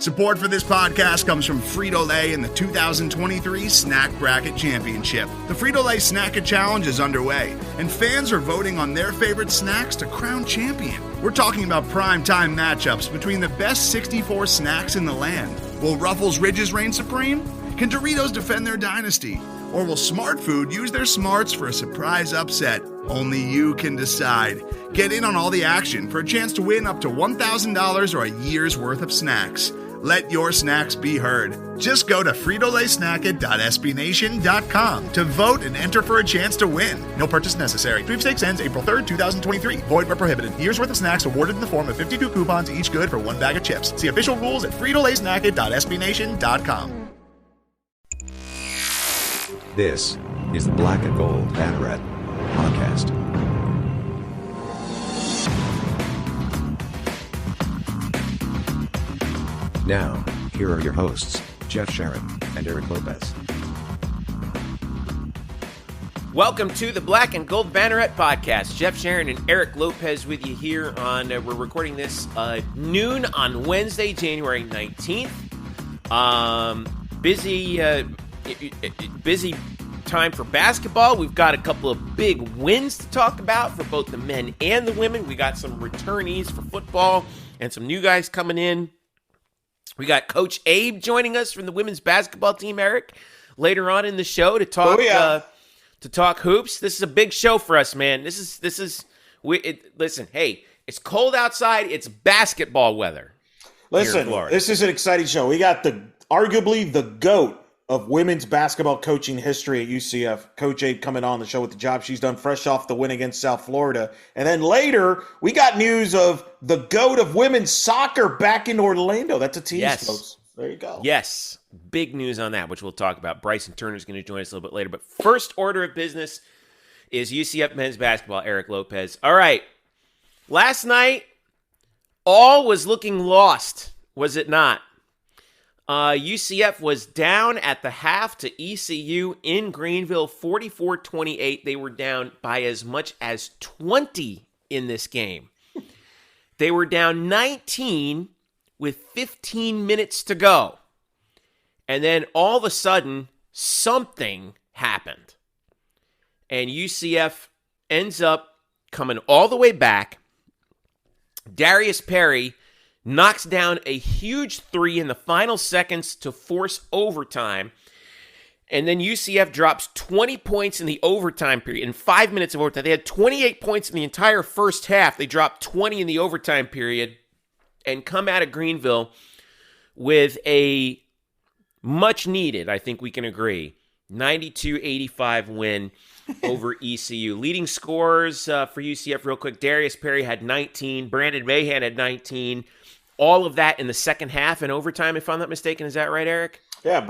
Support for this podcast comes from Frito-Lay and the 2023 Snack Bracket Championship. The Frito-Lay Snack-It Challenge is underway, and fans are voting on their favorite snacks to crown champion. We're talking about prime-time matchups between the best 64 snacks in the land. Will Ruffles Ridges reign supreme? Can Doritos defend their dynasty? Or will Smart Food use their smarts for a surprise upset? Only you can decide. Get in on all the action for a chance to win up to $1,000 or a year's worth of snacks. Let your snacks be heard. Just go to fritolaysnacket.sbnation.com to vote and enter for a chance to win. No purchase necessary. Sweepstakes ends April 3rd, 2023. Void where prohibited. Year's worth of snacks awarded in the form of 52 coupons, each good for one bag of chips. See official rules at fritolaysnacket.sbnation.com. This is the Black Gold Banneret Podcast. Now, here are your hosts, Jeff Sharon and Eric Lopez. Welcome to the Black and Gold Banneret Podcast. Jeff Sharon and Eric Lopez with you here on, we're recording this noon on Wednesday, January 19th. Busy time for basketball. We've got a couple of big wins to talk about for both the men and the women. We got some returnees for football and some new guys coming in. We got Coach Abe joining us from the women's basketball team, Eric, later on in the show to talk to talk hoops. This is a big show for us, man. Listen, hey, it's cold outside. It's basketball weather. Listen, this is an exciting show. We got arguably the GOAT of women's basketball coaching history at UCF, Coach Abe, coming on the show with the job she's done fresh off the win against South Florida. And then later, we got news of the GOAT of women's soccer back in Orlando. That's a tease, folks. There you go. Yes, big news on that, which we'll talk about. Bryson Turner is going to join us a little bit later. But first order of business is UCF men's basketball, Eric Lopez. All right, last night, all was looking lost, was it not? UCF was down at the half to ECU in Greenville, 44-28. They were down by as much as 20 in this game. They were down 19 with 15 minutes to go. And then all of a sudden, something happened. And UCF ends up coming all the way back. Darius Perry knocks down a huge three in the final seconds to force overtime. And then UCF drops 20 points in the overtime period. In 5 minutes of overtime, they had 28 points in the entire first half. They dropped 20 in the overtime period and come out of Greenville with a much needed, I think we can agree, 92-85 win over ECU. Leading scorers for UCF real quick. Darius Perry had 19. Brandon Mahan had 19. All of that in the second half and overtime, if I'm not mistaken. Is that right, Eric? Yeah,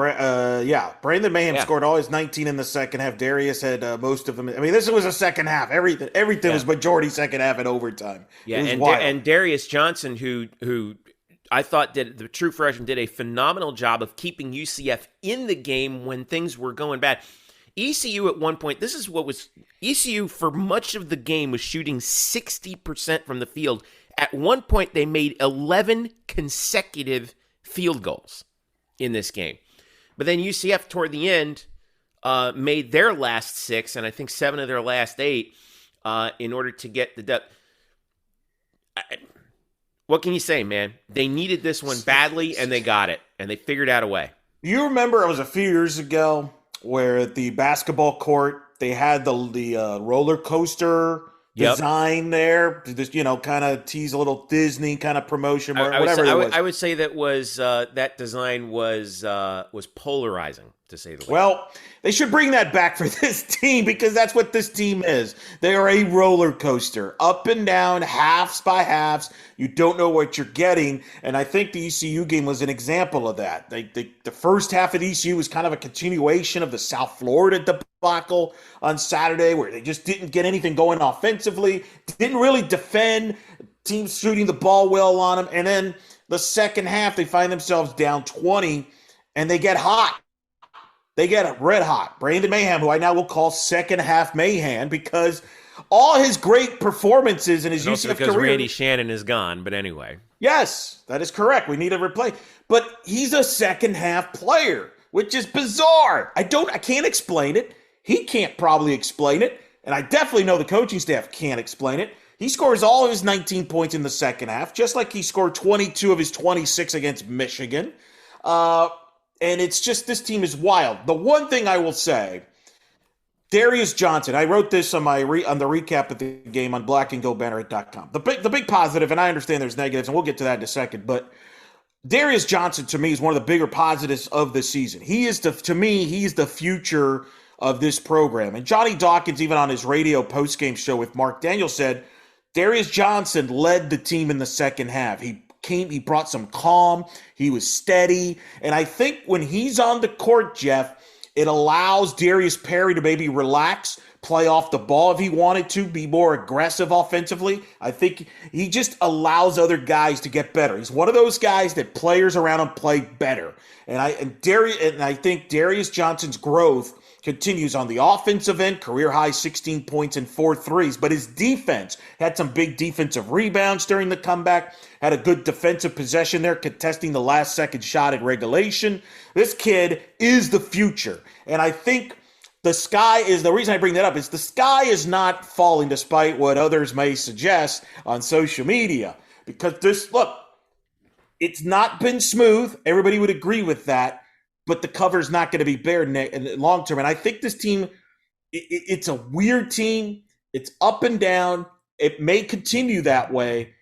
Brandon Mahan scored all his 19 in the second half. Darius had most of them. I mean, this was a second half. Everything was majority second half and overtime. Yeah, and Darius Johnson, who I thought the true freshman did a phenomenal job of keeping UCF in the game when things were going bad. ECU at one point, ECU for much of the game was shooting 60% from the field. At one point, they made 11 consecutive field goals in this game. But then UCF, toward the end, made their last 6, and I think 7 of their last 8, in order to get the depth. What can you say, man? They needed this one badly, and they got it, and they figured out a way. You remember it was a few years ago where at the basketball court, they had the roller coaster design there, just kind of tease a little Disney kind of promotion, whatever it was. I would say that was that design was polarizing, to say the least. Well, they should bring that back for this team because that's what this team is. They are a roller coaster, up and down, halves by halves. You don't know what you're getting, and I think the ECU game was an example of that. The first half of ECU was kind of a continuation of the South Florida debacle on Saturday, where they just didn't get anything going offensively, didn't really defend, teams shooting the ball well on them, and then the second half they find themselves down 20, and they get hot. They get red hot. Brandon Mahan, who I now will call second half Mahan, because all his great performances in his Also UCF because career. Randy Shannon is gone, but anyway. Yes, that is correct. We need a replay. But he's a second half player, which is bizarre. I can't explain it. He can't probably explain it. And I definitely know the coaching staff can't explain it. He scores all of his 19 points in the second half, just like he scored 22 of his 26 against Michigan. And it's just, this team is wild. The one thing I will say, Darius Johnson, I wrote this on on the recap of the game on blackandgoldbanneret.com. The big positive, and I understand there's negatives, and we'll get to that in a second, but Darius Johnson, to me, is one of the bigger positives of the season. To me, he's the future of this program. And Johnny Dawkins, even on his radio postgame show with Mark Daniels, said Darius Johnson led the team in the second half. He brought some calm. He was steady. And I think when he's on the court, Jeff, it allows Darius Perry to maybe relax, play off the ball if he wanted to, be more aggressive offensively. I think he just allows other guys to get better. He's one of those guys that players around him play better. And I think Darius Johnson's growth continues on the offensive end, career high 16 points and 4 threes. But his defense had some big defensive rebounds during the comeback, had a good defensive possession there, contesting the last second shot at regulation. This kid is the future. And I think the reason I bring that up is the sky is not falling despite what others may suggest on social media. Because it's not been smooth. Everybody would agree with that. But the cover's not going to be bare in the long term. And I think this team, it's a weird team. It's up and down. It may continue that way.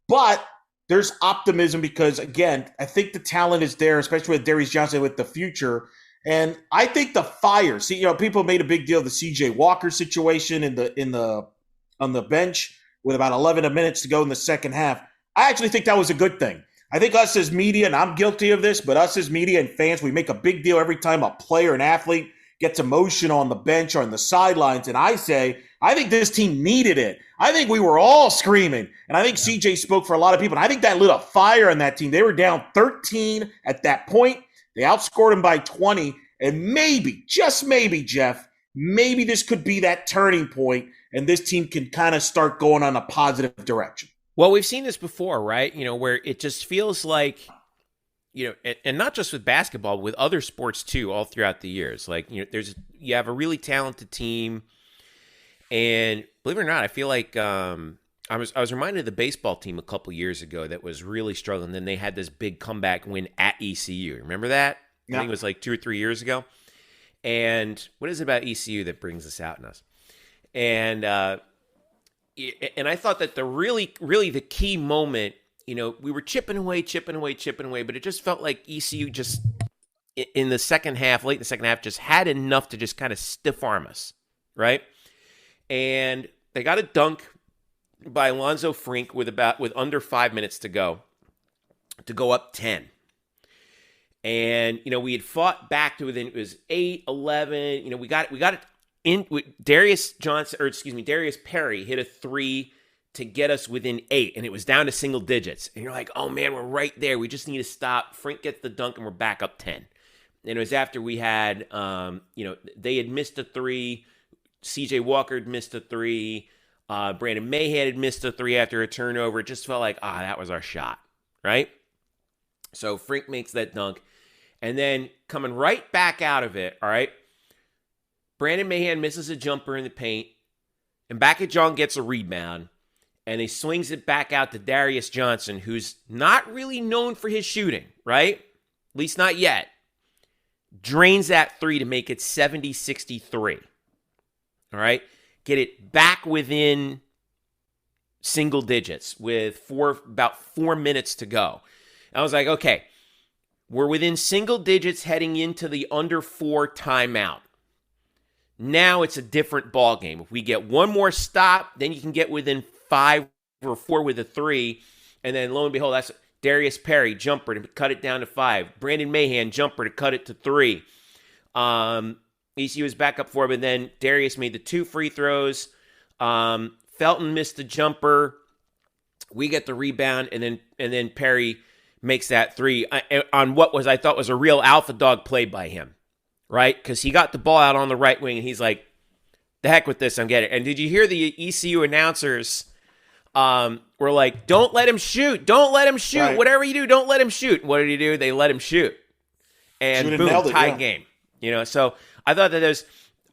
But there's optimism because, again, I think the talent is there, especially with Darius Johnson with the future. And I think the fire. People made a big deal of the C.J. Walker situation on the bench with about 11 minutes to go in the second half. I actually think that was a good thing. I think us as media, and I'm guilty of this, but us as media and fans, we make a big deal every time a player, an athlete, gets emotional on the bench or on the sidelines. And I think this team needed it. I think we were all screaming. And I think CJ spoke for a lot of people. And I think that lit a fire on that team. They were down 13 at that point. They outscored them by 20. And maybe, just maybe, Jeff, maybe this could be that turning point, and this team can kind of start going on a positive direction. Well, we've seen this before, right? Where it just feels like, and not just with basketball, with other sports too, all throughout the years. Like, you have a really talented team, and believe it or not, I feel like I was reminded of the baseball team a couple years ago that was really struggling. Then they had this big comeback win at ECU. Remember that? Yeah. I think it was like 2 or 3 years ago. And what is it about ECU that brings this out in us? And I thought that the really the key moment, we were chipping away, but it just felt like ECU just in the second half, late in the second half, just had enough to just kind of stiff arm us, right? And they got a dunk by Alonzo Frink with under 5 minutes to go up 10. And, we had fought back to within, it was 8, 11, we got it in with Darius Perry hit a 3 to get us within 8, and it was down to single digits. And you're like, oh man, we're right there. We just need to stop. Frink gets the dunk, and we're back up 10. And it was after we had, they had missed a 3. C.J. Walker had missed a 3. Brandon Mahan had missed a 3 after a turnover. It just felt like, that was our shot, right? So Frink makes that dunk. And then coming right back out of it, all right, Brandon Mahan misses a jumper in the paint, and John gets a rebound, and he swings it back out to Darius Johnson, who's not really known for his shooting, right? At least not yet. Drains that 3 to make it 70-63. All right? Get it back within single digits with about 4 minutes to go. I was like, okay, we're within single digits heading into the under 4 timeout. Now it's a different ball game. If we get one more stop, then you can get within 5 or 4 with a 3. And then lo and behold, that's Darius Perry, jumper to cut it down to 5. Brandon Mahan, jumper to cut it to 3. ECU was back up 4, but then Darius made the 2 free throws. Felton missed the jumper. We get the rebound, and then Perry makes that 3 on what I thought was a real alpha dog play by him. Right? Because he got the ball out on the right wing, and he's like, the heck with this, I'm getting it. And did you hear the ECU announcers were like, don't let him shoot. Don't let him shoot. Right. Whatever you do, don't let him shoot. What did he do? They let him shoot. And boom, tied game. So I thought that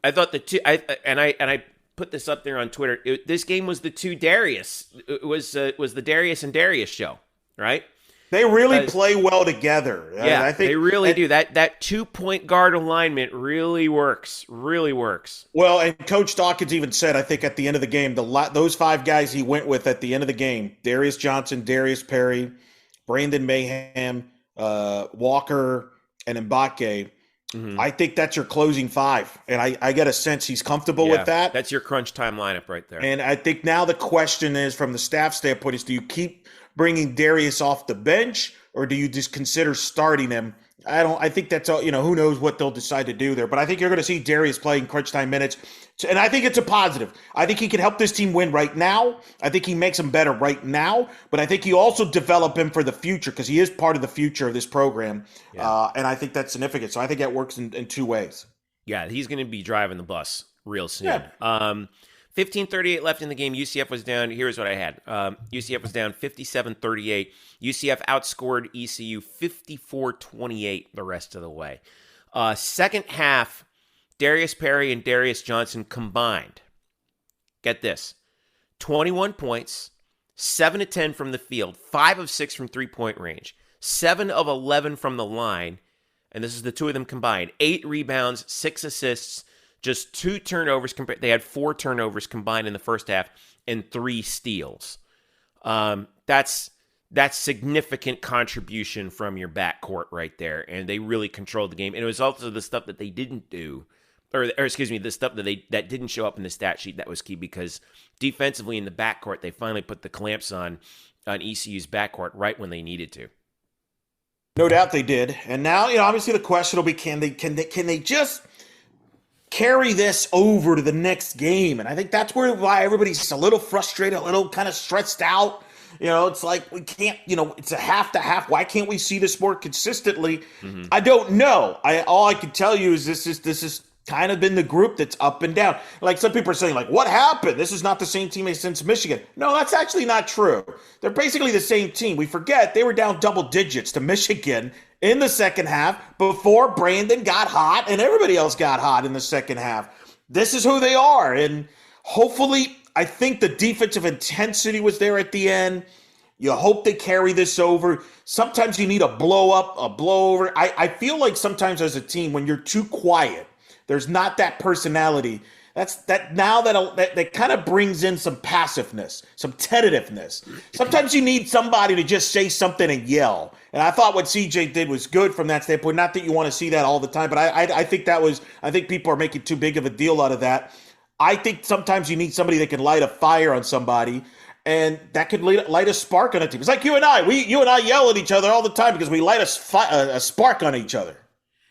I put this up there on Twitter. This game was the two Darius. It was the Darius and Darius show, right? They really play well together. Yeah, I think they really do. That 2-point guard alignment really works. Really works. Well, and Coach Dawkins even said, I think at the end of the game, those 5 guys he went with at the end of the game, Darius Johnson, Darius Perry, Brandon Mayhem, Walker, and Mbake, I think that's your closing 5. And I get a sense he's comfortable with that. That's your crunch time lineup right there. And I think now the question is, from the staff standpoint, is do you keep bringing Darius off the bench, or do you just consider starting him? I think that's all, who knows what they'll decide to do there. But I think you're going to see Darius playing crunch time minutes. And I think it's a positive. I think he can help this team win right now. I think he makes them better right now. But I think you also develop him for the future, because he is part of the future of this program. Yeah. And I think that's significant. So I think that works in 2 ways. Yeah, he's going to be driving the bus real soon. Yeah. 15:38 left in the game. UCF was down. Here's what I had. UCF was down 57-38. UCF outscored ECU 54-28 the rest of the way. Second half, Darius Perry and Darius Johnson combined. Get this. 21 points, 7 of 10 from the field, 5 of 6 from three-point range, 7 of 11 from the line, and this is the 2 of them combined. 8 rebounds, 6 assists, just 2 turnovers. They had 4 turnovers combined in the first half and 3 steals. That's significant contribution from your backcourt right there, and they really controlled the game. And it was also the stuff that they didn't do, or excuse me, the stuff that didn't show up in the stat sheet that was key, because defensively in the backcourt they finally put the clamps on ECU's backcourt right when they needed to. No doubt they did. And now, obviously the question will be, can they just carry this over to the next game? And I think that's why everybody's a little frustrated, a little kind of stressed out. It's like we can't, it's a half to half. Why can't we see this more consistently? Mm-hmm. I don't know. All I can tell you is this is kind of been the group that's up and down. Like some people are saying, like, what happened? This is not the same team as since Michigan. No, that's actually not true. They're basically the same team. We forget they were down double digits to Michigan in the second half before Brandon got hot and everybody else got hot in the second half. This is who they are. And hopefully, I think the defensive intensity was there at the end. You hope they carry this over. Sometimes you need a blow up, a blow over. I feel like sometimes as a team, when you're too quiet, there's not that personality. That kind of brings in some passiveness, some tentativeness. Sometimes you need somebody to just say something and yell. And I thought what CJ did was good from that standpoint. Not that you want to see that all the time, but I think people are making too big of a deal out of that. I think sometimes you need somebody that can light a fire on somebody, and that could light a spark on a team. It's like you and I. You and I yell at each other all the time because we light a spark on each other.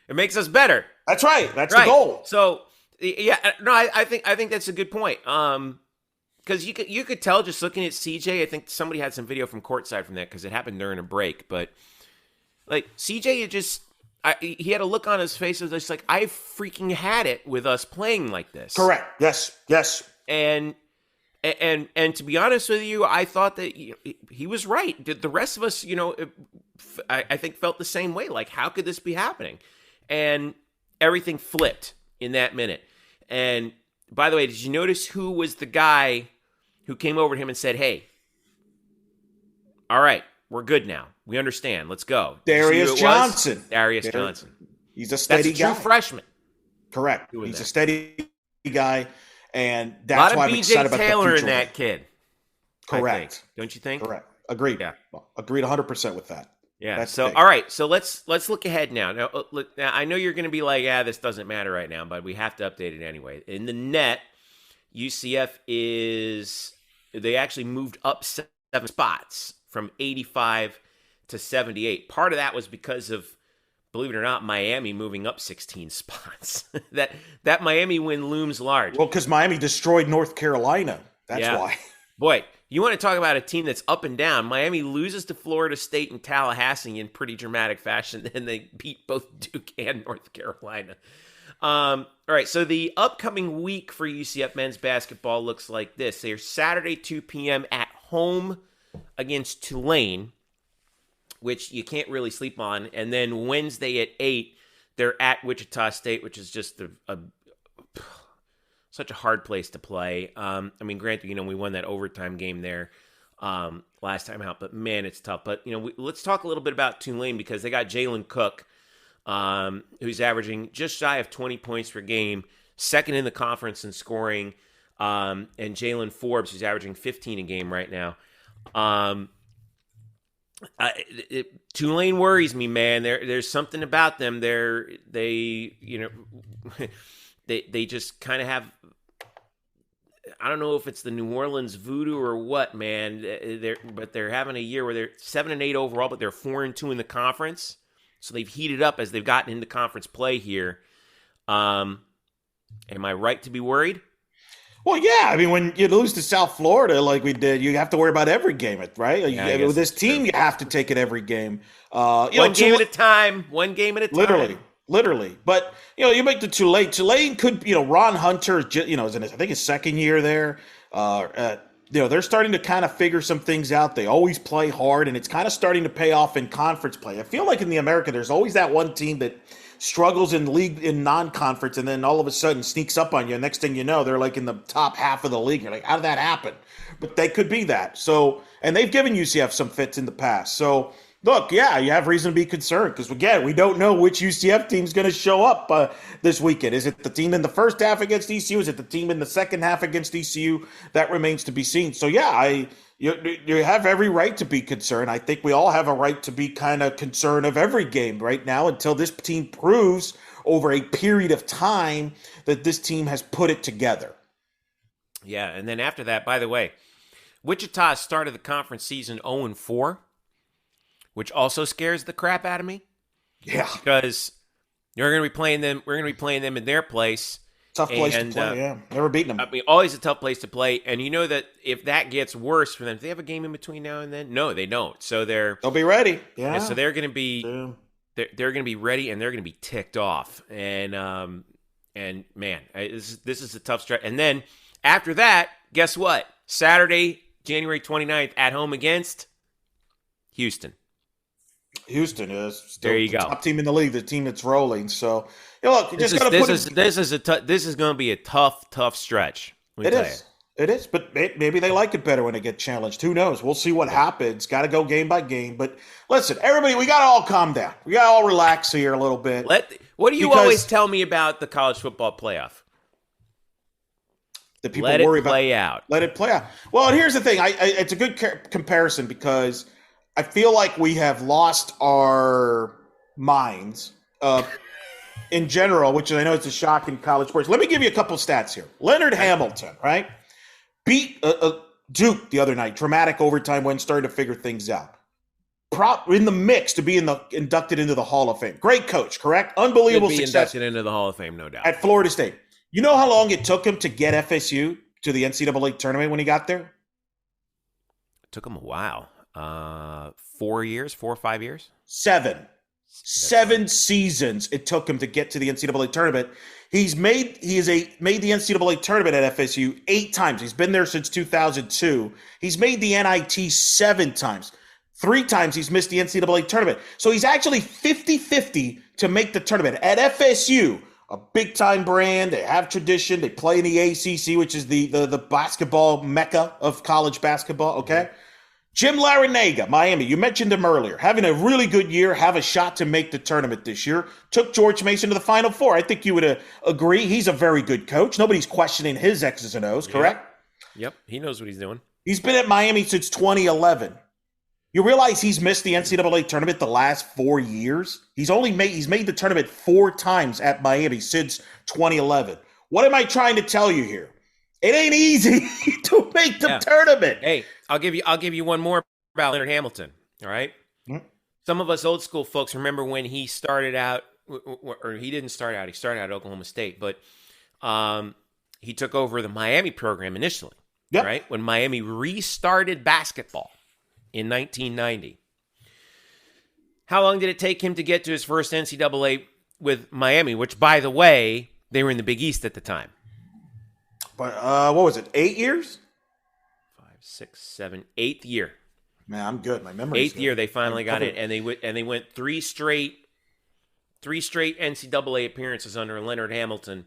It makes us better. That's right. That's right. The goal. So, yeah, no, I think that's a good point. Because you could tell just looking at CJ. I think somebody had some video from courtside from that because it happened during a break. But like CJ, he had a look on his face of just like, I freaking had it with us playing like this. Correct. Yes. And to be honest with you, I thought that he was right. The rest of us, I think felt the same way. Like, how could this be happening? And everything flipped in that minute. And by the way, did you notice who was the guy who came over to him and said, hey, all right, we're good now. We understand. Let's go. Darius Johnson. Darius Johnson. He's a steady guy. That's a true freshman. Correct. He's a steady guy. And that's why I'm excited about the future. A lot of B.J. Taylor in that kid. Correct. Don't you think? Correct. Agreed. Yeah. Agreed 100% with that. Yeah. That's so, big. All right. So let's look ahead now. Now, I know you're going to be like, this doesn't matter right now, but we have to update it anyway. In the net, UCF they actually moved up 7 spots from 85 to 78. Part of that was because of, believe it or not, Miami moving up 16 spots. that Miami win looms large. Well, because Miami destroyed North Carolina. That's why. Boy, you want to talk about a team that's up and down. Miami loses to Florida State and Tallahassee in pretty dramatic fashion, and they beat both Duke and North Carolina. All right, so the upcoming week for UCF men's basketball looks like this. They're Saturday, 2 p.m. at home against Tulane, which you can't really sleep on. And then Wednesday at 8, they're at Wichita State, which is just such a hard place to play. I mean, granted, we won that overtime game there last time out, but man, it's tough. But, let's talk a little bit about Tulane because they got Jalen Cook, who's averaging just shy of 20 points per game, second in the conference in scoring, and Jalen Forbes, who's averaging 15 a game right now. Tulane worries me, man. There's something about them. They just kind of have, I don't know if it's the New Orleans voodoo or what, man. They're having a year where they're 7-8 overall, but they're 4-2 in the conference. So they've heated up as they've gotten into conference play here. Am I right to be worried? Well, yeah. I mean, when you lose to South Florida like we did, you have to worry about every game, right? Yeah, with this team, you have to take it every game. One game at a time. Literally. But, you make the Tulane. Tulane could, Ron Hunter, is in I think his second year there. They're starting to kind of figure some things out. They always play hard, and it's kind of starting to pay off in conference play. I feel like in the America, there's always that one team that struggles in league in non-conference, and then all of a sudden sneaks up on you. And next thing you know, they're like in the top half of the league. You're like, how did that happen? But they could be that. So, and they've given UCF some fits in the past. So, look, yeah, you have reason to be concerned because, again, we don't know which UCF team's going to show up this weekend. Is it the team in the first half against ECU? Is it the team in the second half against ECU? That remains to be seen. So, yeah, you have every right to be concerned. I think we all have a right to be kind of concerned of every game right now until this team proves over a period of time that this team has put it together. Yeah, and then after that, by the way, Wichita started the conference season 0-4. Which also scares the crap out of me. Yeah, because you're going to be playing them. We're going to be playing them in their place. Tough place to play. Yeah, never beaten them. I mean, always a tough place to play. And you know that if that gets worse for them, do they have a game in between now and then? No, they don't. So they'll be ready. Yeah. So they're going to be they're going to be ready and they're going to be ticked off. And man, this is a tough stretch. And then after that, guess what? Saturday, January 29th, at home against Houston. Houston is still there. You the go. Top team in the league, the team that's rolling. So, look, you just got to put it. This is going to be a tough stretch. It is. But maybe they like it better when they get challenged. Who knows? We'll see what happens. Got to go game by game. But listen, everybody, we got to all calm down. We got to all relax here a little bit. What do you always tell me about the college football playoff? That people worry about. Let it play out. Well, and here's the thing. It's a good comparison because I feel like we have lost our minds in general, which I know it's a shock in college sports. Let me give you a couple stats here. Leonard Hamilton, right, beat Duke the other night. Dramatic overtime win, started to figure things out. In the mix to be inducted into the Hall of Fame. Great coach, correct? Unbelievable success. Inducted into the Hall of Fame, no doubt. At Florida State. You know how long it took him to get FSU to the NCAA tournament when he got there? It took him a while. 4 or 5 years? 7 seasons it took him to get to the NCAA tournament. He's made the NCAA tournament at FSU 8 times. He's been there since 2002. He's made the NIT 7 times. 3 times he's missed the NCAA tournament. So he's actually 50-50 to make the tournament. At FSU, a big-time brand, they have tradition, they play in the ACC, which is the basketball mecca of college basketball, okay? Jim Larinaga, Miami, you mentioned him earlier, having a really good year, have a shot to make the tournament this year. Took George Mason to the Final Four. I think you would agree he's a very good coach. Nobody's questioning his X's and O's, correct? Yep, he knows what he's doing. He's been at Miami since 2011. You realize he's missed the NCAA tournament the last 4 years? He's made the tournament 4 times at Miami since 2011. What am I trying to tell you here? It ain't easy to make the tournament. Hey, I'll give you one more about Leonard Hamilton. All right. Mm-hmm. Some of us old school folks remember when he started out, or he didn't start out. He started out at Oklahoma State, but he took over the Miami program initially. Yep. Right when Miami restarted basketball in 1990. How long did it take him to get to his first NCAA with Miami, which, by the way, they were in the Big East at the time. But what was it? 8 years? 5, 6, 7, 8th year. Man, I'm good. My memory's 8th good. year they finally got it, and they went three straight NCAA appearances under Leonard Hamilton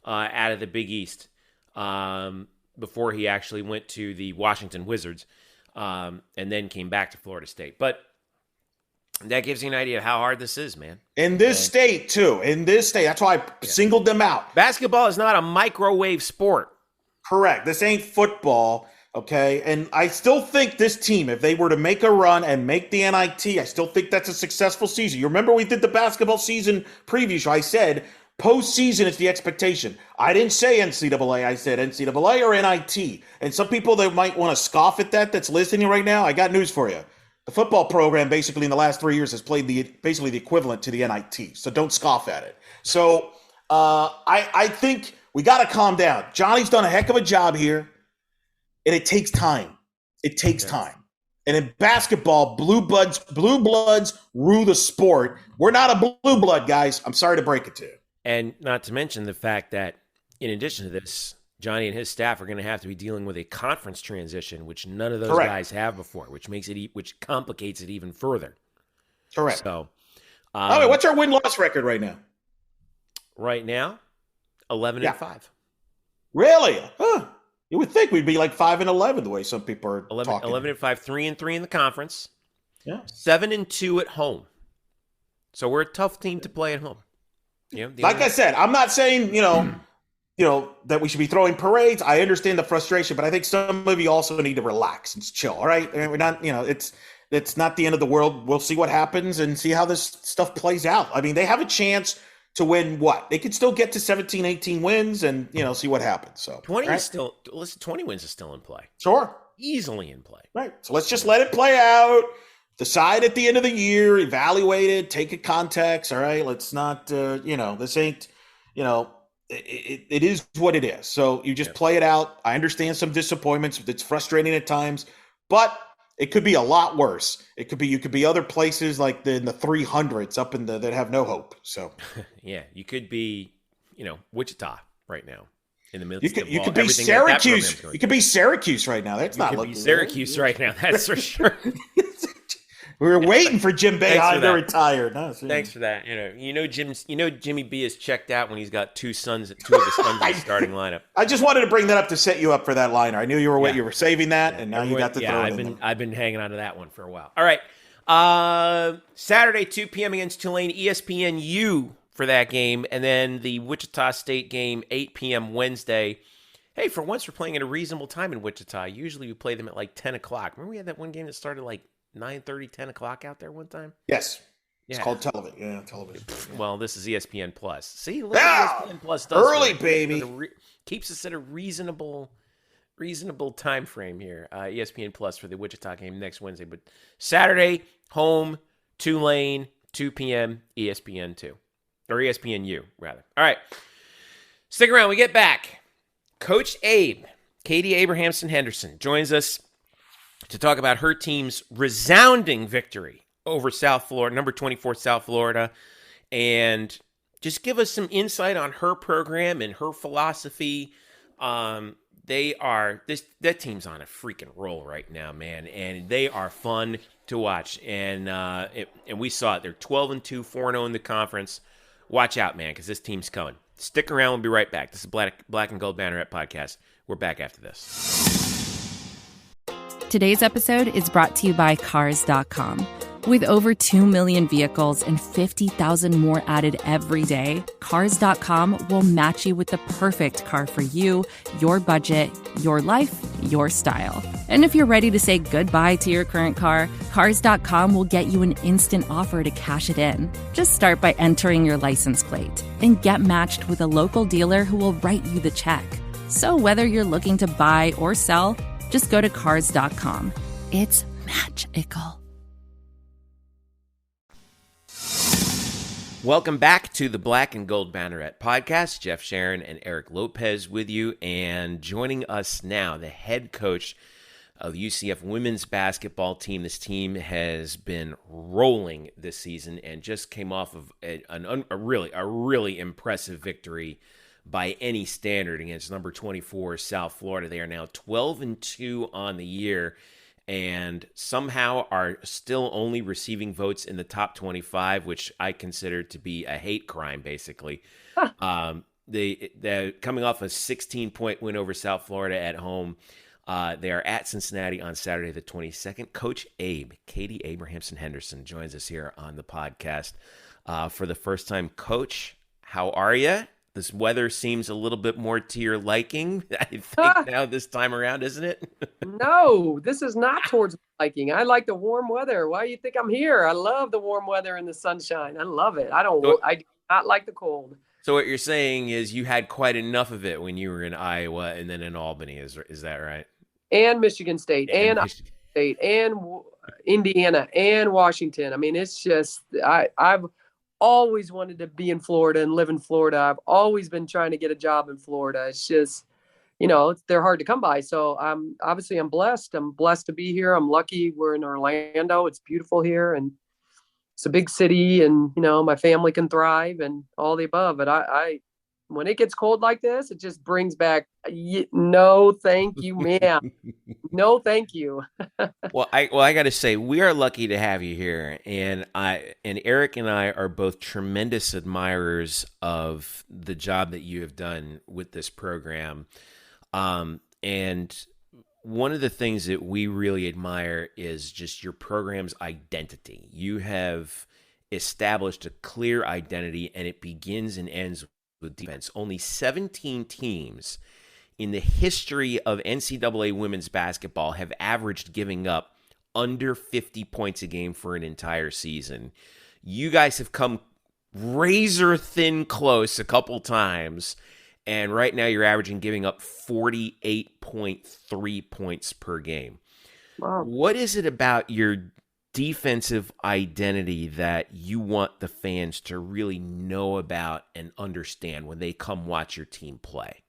out of the Big East before he actually went to the Washington Wizards and then came back to Florida State. But that gives you an idea of how hard this is, man. In this state, too. In this state. That's why I singled them out. Basketball is not a microwave sport. Correct. This ain't football, okay? And I still think this team, if they were to make a run and make the NIT, I still think that's a successful season. You remember we did the basketball season preview show. I said postseason is the expectation. I didn't say NCAA. I said NCAA or NIT. And some people that might want to scoff at that's listening right now, I got news for you. The football program basically in the last 3 years has played basically the equivalent to the NIT. So don't scoff at it. So I think we got to calm down. Johnny's done a heck of a job here, and it takes time. It takes time. And in basketball, blue bloods rule the sport. We're not a blue blood, guys. I'm sorry to break it to you. And not to mention the fact that in addition to this, Johnny and his staff are going to have to be dealing with a conference transition, which none of those guys have before, which complicates it even further. Correct. So, what's our win-loss record right now? Right now, 11-5. Really? Huh. You would think we'd be like 5-11 the way some people are talking. 11-5, 3-3 in the conference. Yeah. 7-2 at home. So we're a tough team to play at home. I said, I'm not saying that we should be throwing parades. I understand the frustration, but I think some of you also need to relax and chill. All right, we're not, it's not the end of the world. We'll see what happens and see how this stuff plays out. I mean, they have a chance to win what? They could still get to 17, 18 wins and, see what happens. So 20 20 wins is still in play. Sure. Easily in play. Right. So let's just let it play out. Decide at the end of the year, evaluate it, take a context. All right. Let's not, this ain't, it is what it is. So you just play it out. I understand some disappointments. It's frustrating at times, but it could be a lot worse. You could be other places like in the 300s up in that have no hope. So yeah, you could be, Wichita right now in the middle. You could be Syracuse. You could be Syracuse right now. That's not looking Syracuse right now. That's for sure. We were waiting for Jim Boeheim to retire. No, thanks for that. Jimmy B is checked out when he's got two of his sons in the starting lineup. I just wanted to bring that up to set you up for that liner. I knew you were saving that, and now you got to throw it in. I've been hanging on to that one for a while. All right, Saturday 2 p.m. against Tulane, ESPNU for that game, and then the Wichita State game 8 p.m. Wednesday. Hey, for once we're playing at a reasonable time in Wichita. Usually we play them at like 10 o'clock. Remember we had that one game that started like 9:30, 10 o'clock out there one time? Yes. It's called television. Yeah, television. Yeah. Well, this is ESPN Plus. See, look what ESPN Plus does. Early, baby. Keeps us at a reasonable time frame here. ESPN Plus for the Wichita game next Wednesday. But Saturday, home, Tulane, 2 p.m., ESPN2. Or ESPNU, rather. All right. Stick around. We get back. Coach Abe, Katie Abrahamson-Henderson, joins us to talk about her team's resounding victory over South Florida, number 24 South Florida, and just give us some insight on her program and her philosophy. That team's on a freaking roll right now, man, and they are fun to watch. And we saw it. They're 12-2, 4-0 in the conference. Watch out, man, because this team's coming. Stick around. We'll be right back. This is Black and Gold Banneret Podcast. We're back after this. Today's episode is brought to you by Cars.com. With over 2 million vehicles and 50,000 more added every day, Cars.com will match you with the perfect car for you, your budget, your life, your style. And if you're ready to say goodbye to your current car, Cars.com will get you an instant offer to cash it in. Just start by entering your license plate and get matched with a local dealer who will write you the check. So whether you're looking to buy or sell, just go to Cars.com. It's magical. Welcome back to the Black and Gold Banneret Podcast. Jeff Sharon and Eric Lopez with you. And joining us now, the head coach of the UCF women's basketball team. This team has been rolling this season and just came off of a really impressive victory by any standard against number 24 South Florida. They are now 12-2 on the year, and somehow are still only receiving votes in the top 25, which I consider to be a hate crime, basically. They're coming off a 16-point win over South Florida at home. They are at Cincinnati on Saturday the 22nd. Coach Abe, Katie Abrahamson Henderson, joins us here on the podcast for the first time. Coach, how are you? This weather seems a little bit more to your liking, I think, now this time around, isn't it? No, this is not towards my liking. I like the warm weather. Why do you think I'm here? I love the warm weather and the sunshine. I love it. I do not like the cold. So what you're saying is you had quite enough of it when you were in Iowa and then in Albany. Is that right? And Michigan State and Iowa State and Indiana and Washington. I mean, it's just I've always wanted to be in Florida and live in Florida. I've always been trying to get a job in Florida. It's just, they're hard to come by. So I'm blessed. I'm blessed to be here. I'm lucky. We're in Orlando. It's beautiful here, and it's a big city, and, my family can thrive and all the above. But I when it gets cold like this, it just brings back, no, thank you, ma'am. No, thank you. Well, I got to say, we are lucky to have you here. And Eric and I are both tremendous admirers of the job that you have done with this program. And one of the things that we really admire is just your program's identity. You have established a clear identity, and it begins and ends with defense. Only 17 teams in the history of NCAA women's basketball have averaged giving up under 50 points a game for an entire season. You guys have come razor thin close a couple times, and right now you're averaging giving up 48.3 points per game. Wow. What is it about your defensive identity that you want the fans to really know about and understand when they come watch your team play?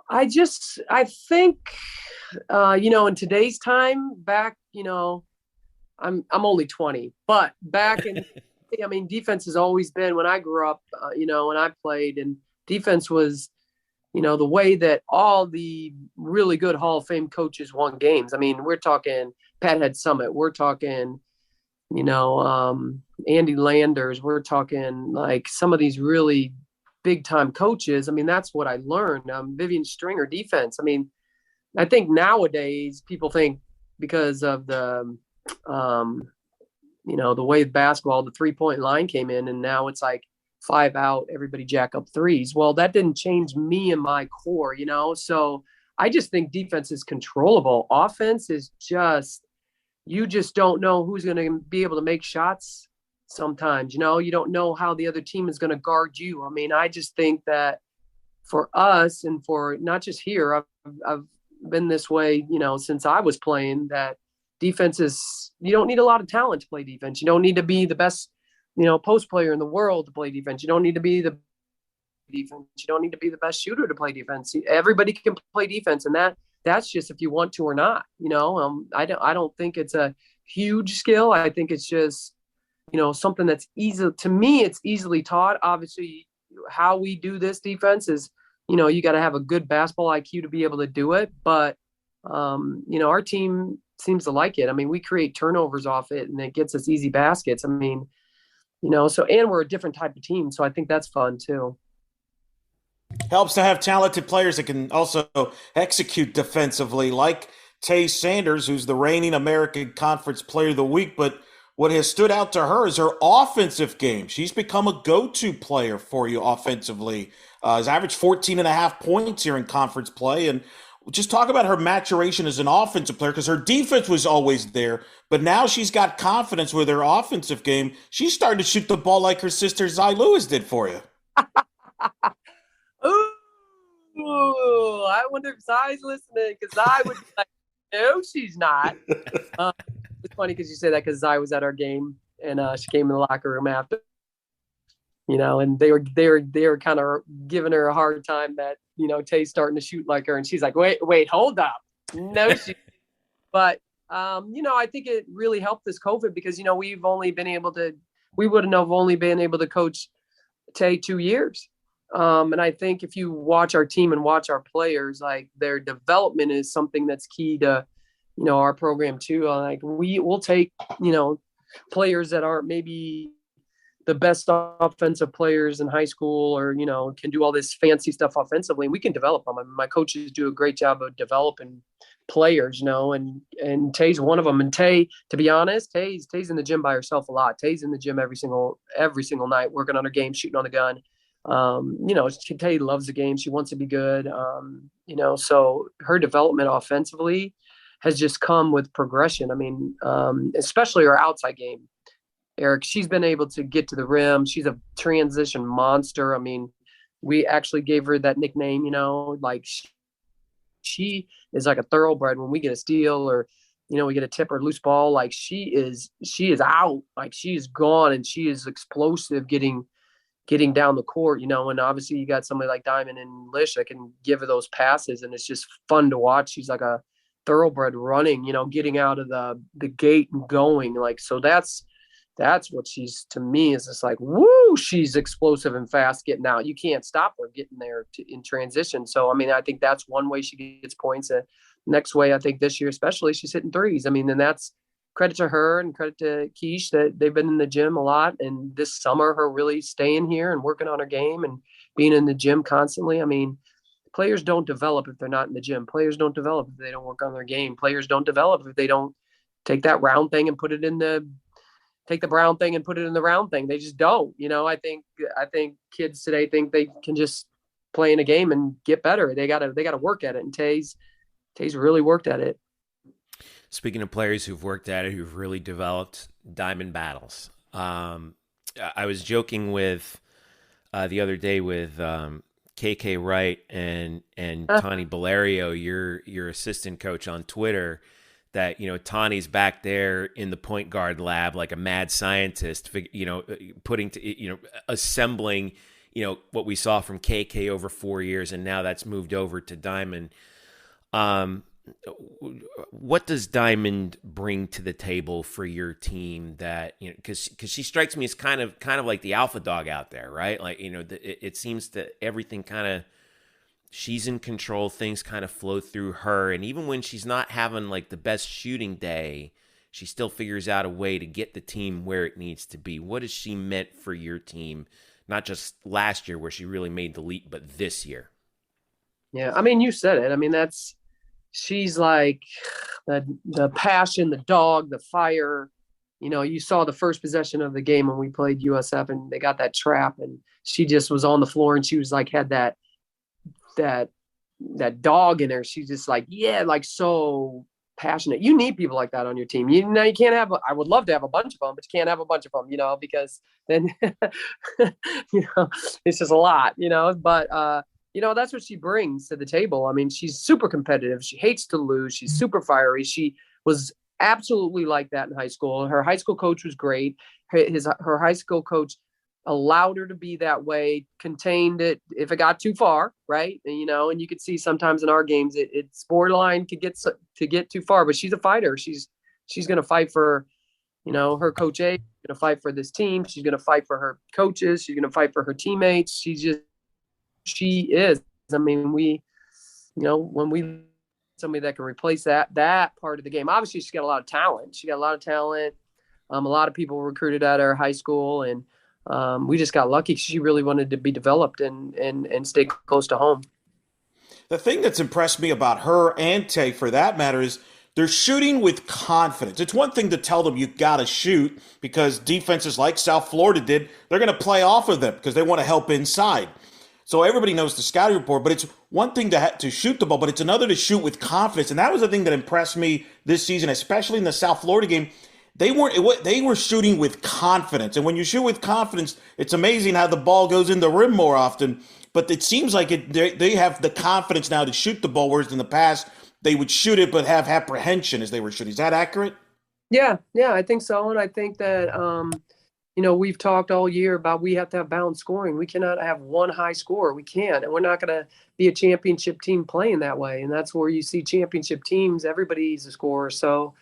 I think, in today's time back, I'm only 20, but back in, defense has always been, when I grew up, when I played, and defense was, the way that all the really good Hall of Fame coaches won games. I mean, we're talking Pat Head Summit. We're talking, Andy Landers. We're talking like some of these really big time coaches. I mean, that's what I learned. Vivian Stringer, defense. I mean, I think nowadays people think because of the, the way basketball, the 3-point line came in, and now it's like 5 out, everybody jack up threes. Well, that didn't change me and my core, so I just think defense is controllable. Offense is just, you just don't know who's going to be able to make shots sometimes. You don't know how the other team is going to guard you. I mean, I just think that for us, and for not just here, I've been this way, since I was playing, that defense is, you don't need a lot of talent to play defense. You don't need to be the best post player in the world to play defense. You don't need to be the defense. You don't need to be the best shooter to play defense. Everybody can play defense, and that's just if you want to or not. I don't think it's a huge skill. I think it's just something that's easy to me. It's easily taught. Obviously, how we do this defense is you got to have a good basketball IQ to be able to do it. But our team seems to like it. I mean, we create turnovers off it, and it gets us easy baskets. I mean. So, and we're a different type of team. So I think that's fun too. Helps to have talented players that can also execute defensively, like Tay Sanders, who's the reigning American Conference Player of the Week. But what has stood out to her is her offensive game. She's become a go-to player for you offensively. Has averaged 14.5 points here in conference play. And just talk about her maturation as an offensive player, because her defense was always there, but now she's got confidence with her offensive game. She's starting to shoot the ball like her sister Zy Lewis did for you. Ooh, I wonder if Zy's listening, because Zy would be like, no, she's not. It's funny because you say that, because Zy was at our game, and she came in the locker room after. and they were kind of giving her a hard time that, Tay's starting to shoot like her. And she's like, wait, hold up. No, but, I think it really helped this COVID because, we wouldn't have only been able to coach Tay 2 years. And I think if you watch our team and watch our players, like their development is something that's key to, our program too. Like we'll take, players that aren't maybe the best offensive players in high school or, can do all this fancy stuff offensively, and we can develop them. I mean, my coaches do a great job of developing players, and Tay's one of them. And Tay, to be honest, Tay's in the gym by herself a lot. Tay's in the gym every single night, working on her game, shooting on the gun. Tay loves the game. She wants to be good. So her development offensively has just come with progression. I mean, especially her outside game, Eric, she's been able to get to the rim. She's a transition monster. I mean, we actually gave her that nickname, like she is like a thoroughbred. When we get a steal or, we get a tip or loose ball, like she is out, like she is gone, and she is explosive getting down the court, and obviously you got somebody like Diamond and Lish that can give her those passes, and it's just fun to watch. She's like a thoroughbred running, getting out of the gate and going, like, so that's what she's, to me, is just like, woo, she's explosive and fast getting out. You can't stop her getting there in transition. So, I mean, I think that's one way she gets points. Next way, I think this year, especially, she's hitting threes. I mean, and that's credit to her and credit to Keish that they've been in the gym a lot. And this summer, her really staying here and working on her game and being in the gym constantly. I mean, players don't develop if they're not in the gym. Players don't develop if they don't work on their game. Players don't develop if they don't take that round thing and put it in take the brown thing and put it in the round thing. They just don't. I think kids today think they can just play in a game and get better. They gotta work at it. And Tay's really worked at it. Speaking of players who've worked at it, who've really developed, diamond battles. I was joking with the other day with KK Wright and Tani Valerio, your assistant coach on Twitter, that, Tani's back there in the point guard lab like a mad scientist, putting to, assembling, what we saw from KK over 4 years, and now that's moved over to Diamond. What does Diamond bring to the table for your team that, because she strikes me as kind of like the alpha dog out there, right? Like, it seems that everything she's in control, things kind of flow through her. And even when she's not having like the best shooting day, she still figures out a way to get the team where it needs to be. What has she meant for your team? Not just last year where she really made the leap, but this year. Yeah. I mean, you said it. I mean, she's like the passion, the dog, the fire. You saw the first possession of the game when we played USF and they got that trap, and she just was on the floor and she was like, had that dog in her. She's just like, yeah, like so passionate. You need people like that on your team. You can't have, I would love to have a bunch of them, but you can't have a bunch of them, because then, it's just a lot, but, that's what she brings to the table. I mean, she's super competitive. She hates to lose. She's super fiery. She was absolutely like that in high school. Her high school coach was great. Her high school coach allowed her to be that way, contained it if it got too far, right? And, and you could see sometimes in our games, it's borderline to get too far, but she's a fighter. She's going to fight for, her Coach Abe, going to fight for this team. She's going to fight for her coaches. She's going to fight for her teammates. She is. I mean, when we somebody that can replace that part of the game, obviously she's got a lot of talent. A lot of people were recruited at our high school, and we just got lucky. She really wanted to be developed and stay close to home. The thing that's impressed me about her and Tay, for that matter, is they're shooting with confidence. It's one thing to tell them you got to shoot, because defenses like South Florida did, they're going to play off of them because they want to help inside. So everybody knows the scouting report, but it's one thing to shoot the ball, but it's another to shoot with confidence. And that was the thing that impressed me this season, especially in the South Florida game. They were shooting with confidence. And when you shoot with confidence, it's amazing how the ball goes in the rim more often. But it seems like they have the confidence now to shoot the ball, whereas in the past, they would shoot it but have apprehension as they were shooting. Is that accurate? Yeah, I think so. And I think that, we've talked all year about we have to have balanced scoring. We cannot have one high score. We can't. And we're not going to be a championship team playing that way. And that's where you see championship teams, everybody's a scorer. So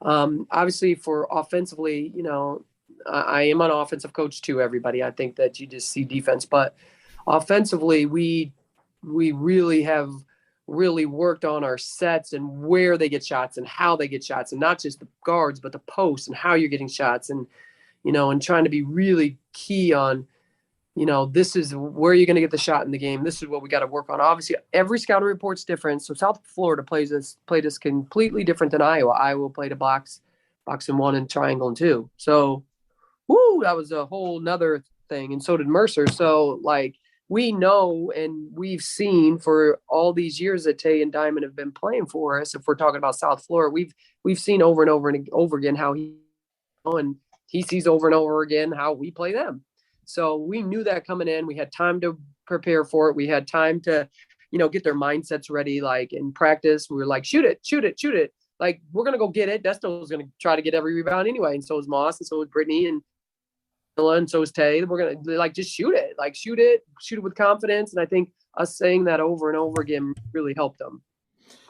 obviously for offensively, I am an offensive coach too, everybody. I think that you just see defense. But offensively, we really have really worked on our sets and where they get shots and how they get shots, and not just the guards, but the posts and how you're getting shots. And and trying to be really key on, this is where you're going to get the shot in the game. This is what we got to work on. Obviously, every scouting report's different. So South Florida played us completely different than Iowa. Iowa played a box and one and triangle and two. So, that was a whole nother thing. And so did Mercer. So, we know and we've seen for all these years that Tay and Diamond have been playing for us. If we're talking about South Florida, we've seen over and over and over again how he sees over and over again how we play them. So we knew that coming in. We had time to prepare for it. We had time to, get their mindsets ready. In practice, we were like, shoot it. We're going to go get it. Destine's going to try to get every rebound anyway. And so is Moss, and so is Brittany, and so is Tay. We're going to just shoot it. Shoot it with confidence. And I think us saying that over and over again really helped them.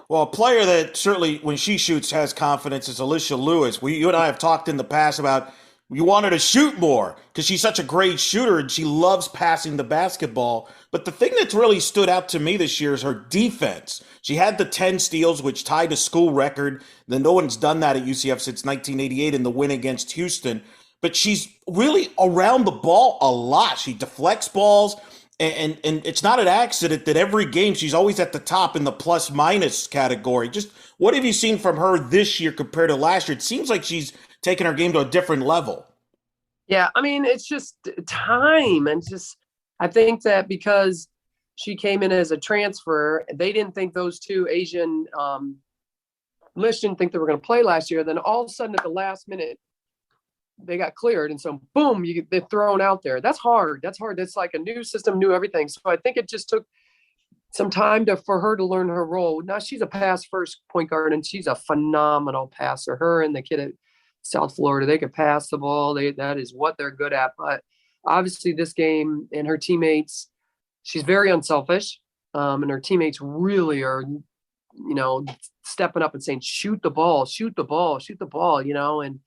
Well, a player that certainly, when she shoots, has confidence is Alicia Lewis. You and I have talked in the past about you want her to shoot more because she's such a great shooter and she loves passing the basketball. But the thing that's really stood out to me this year is her defense. She had the 10 steals, which tied a school record. Then no one's done that at UCF since 1988 in the win against Houston. But she's really around the ball a lot. She deflects balls. And it's not an accident that every game she's always at the top in the plus-minus category. Just what have you seen from her this year compared to last year? It seems like she's taken her game to a different level. Yeah, it's just time. And I think that because she came in as a transfer, they didn't think those two Asian lists didn't think they were going to play last year. Then all of a sudden at the last minute, they got cleared. And so boom, they're thrown out there. That's hard. That's like a new system, new everything. So I think it just took some time for her to learn her role. Now she's a pass first point guard and she's a phenomenal passer. Her and the kid at South Florida, they could pass the ball. That is what they're good at. But obviously this game and her teammates, she's very unselfish. And her teammates really are, stepping up and saying, shoot the ball, and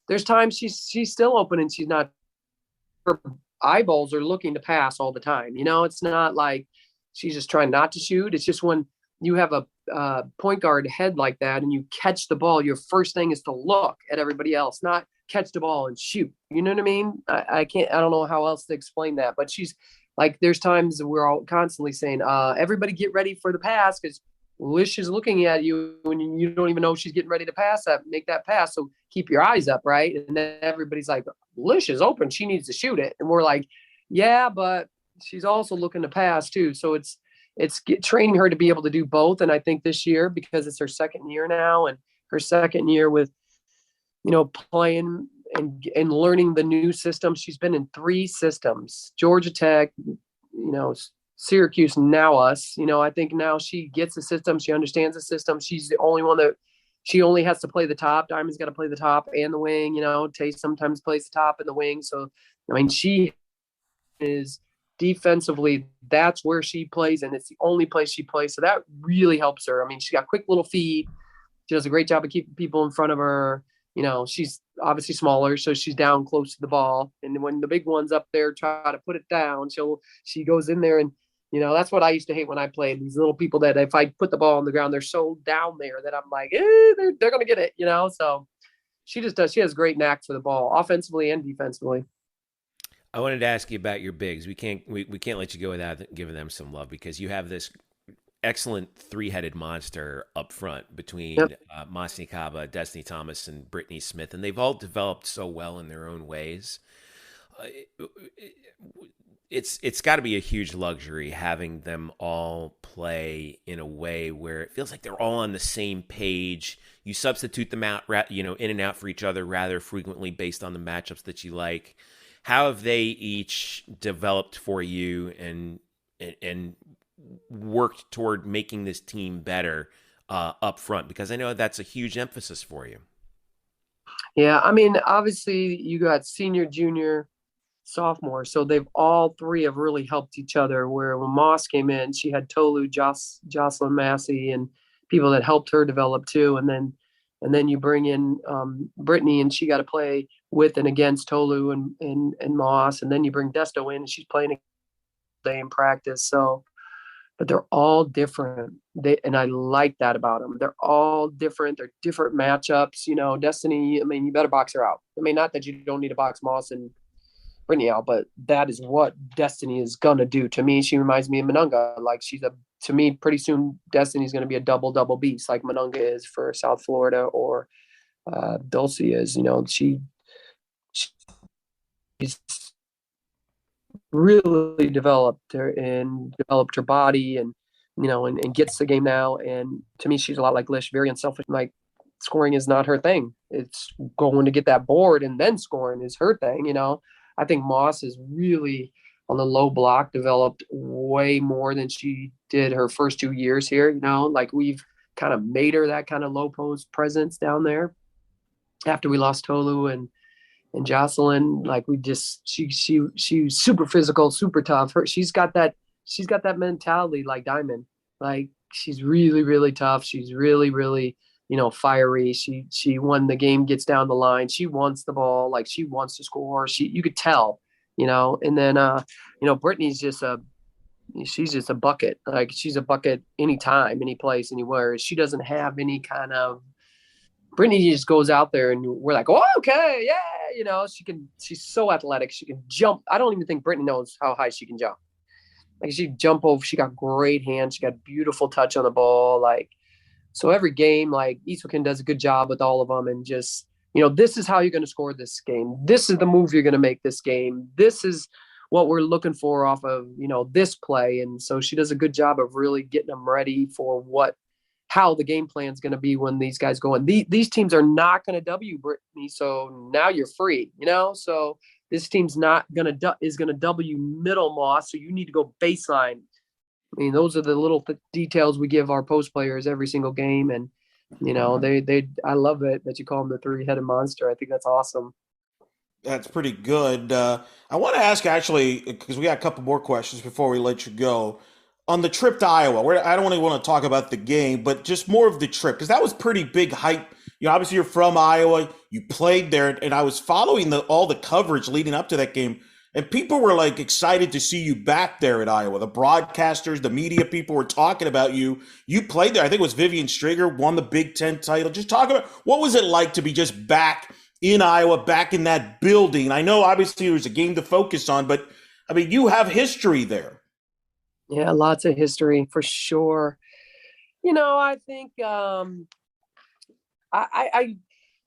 there's times she's still open and she's not, her eyeballs are looking to pass all the time. It's not like she's just trying not to shoot. It's just when you have a point guard head like that and you catch the ball, your first thing is to look at everybody else, not catch the ball and shoot. You know what I mean? I don't know how else to explain that, but she's there's times we're all constantly saying, everybody get ready for the pass because Lish is looking at you and you don't even know she's getting ready to make that pass. So keep your eyes up, right? And then everybody's like, Lish is open. She needs to shoot it. And we're like, yeah, but she's also looking to pass too. So it's training her to be able to do both. And I think this year, because it's her second year now and her second year with, playing and learning the new system, she's been in 3 systems, Georgia Tech, Syracuse, and now us. I think now she gets the system. She understands the system. She's the only one that she only has to play the top. Diamond's got to play the top and the wing. Tay sometimes plays the top and the wing. So, she is defensively, that's where she plays, and it's the only place she plays. So that really helps her. She's got quick little feet. She does a great job of keeping people in front of her. She's obviously smaller, so she's down close to the ball. And when the big one's up there, try to put it down, she goes in there and, that's what I used to hate when I played. These little people that if I put the ball on the ground, they're so down there that I'm like, they're going to get it, So she just does. She has great knack for the ball, offensively and defensively. I wanted to ask you about your bigs. We can't let you go without giving them some love because you have this excellent 3-headed monster up front between Masni Kaba, Destiny Thomas, and Brittany Smith, and they've all developed so well in their own ways. It's got to be a huge luxury having them all play in a way where it feels like they're all on the same page. You substitute them out, in and out for each other rather frequently based on the matchups that you like. How have they each developed for you and worked toward making this team better up front? Because I know that's a huge emphasis for you. Yeah, I mean, obviously you got senior, junior, sophomore, so they've all three have really helped each other. Where when Moss came in, she had Tolu, Jocelyn Massey, and people that helped her develop too. And then you bring in Brittany, and she got to play with and against Tolu and Moss, and then you bring Desto in, and she's playing a day in practice. So but they're all different. And I like that about them. They're all different. They're different matchups. Destiny, I mean, you better box her out. I mean, not that you don't need to box Moss and Brittany out, but that is what Destiny is going to do. To me, she reminds me of Monunga. Like to me, pretty soon, Destiny is going to be a double beast like Monunga is for South Florida or Dulce is. She's really developed her body and gets the game now. And to me, she's a lot like Lish, very unselfish. Like scoring is not her thing. It's going to get that board and then scoring is her thing. I think Moss is really on the low block developed way more than she did her first 2 years here. Like we've kind of made her that kind of low post presence down there after we lost Tolu and Jocelyn. Like she's super physical, super tough. She's got that mentality like Diamond. Like she's really, really tough. She's really, really, fiery. She when the game gets down the line, she wants the ball, like she wants to score. You could tell, and then Brittany's she's just a bucket. Like she's a bucket anytime, any place, anywhere. She doesn't have any kind of Brittany just goes out there and we're like, oh, okay, yeah. She's so athletic. She can jump. I don't even think Brittany knows how high she can jump. Like she jump over, she got great hands. She got beautiful touch on the ball. Like, so every game, like Isukin does a good job with all of them. And just, this is how you're going to score this game. This is the move you're going to make this game. This is what we're looking for off of, this play. And so she does a good job of really getting them ready for how the game plan is going to be when these guys go in. These teams are not going to W Brittany. So now you're free, so this team's is going to W middle Moss. So you need to go baseline. I mean, those are the little details we give our post players every single game. And, I love it that you call them the three-headed monster. I think that's awesome. That's pretty good. I want to ask actually, because we got a couple more questions before we let you go. On the trip to Iowa, I don't really want to talk about the game, but just more of the trip, because that was pretty big hype. Obviously you're from Iowa, you played there, and I was following all the coverage leading up to that game, and people were like excited to see you back there at Iowa. The broadcasters, the media people were talking about you. You played there. I think it was Vivian Striger won the Big Ten title. Just talk about what was it like to be just back in Iowa, back in that building. I know obviously there was a game to focus on, but I mean, you have history there. Yeah, lots of history for sure. I think I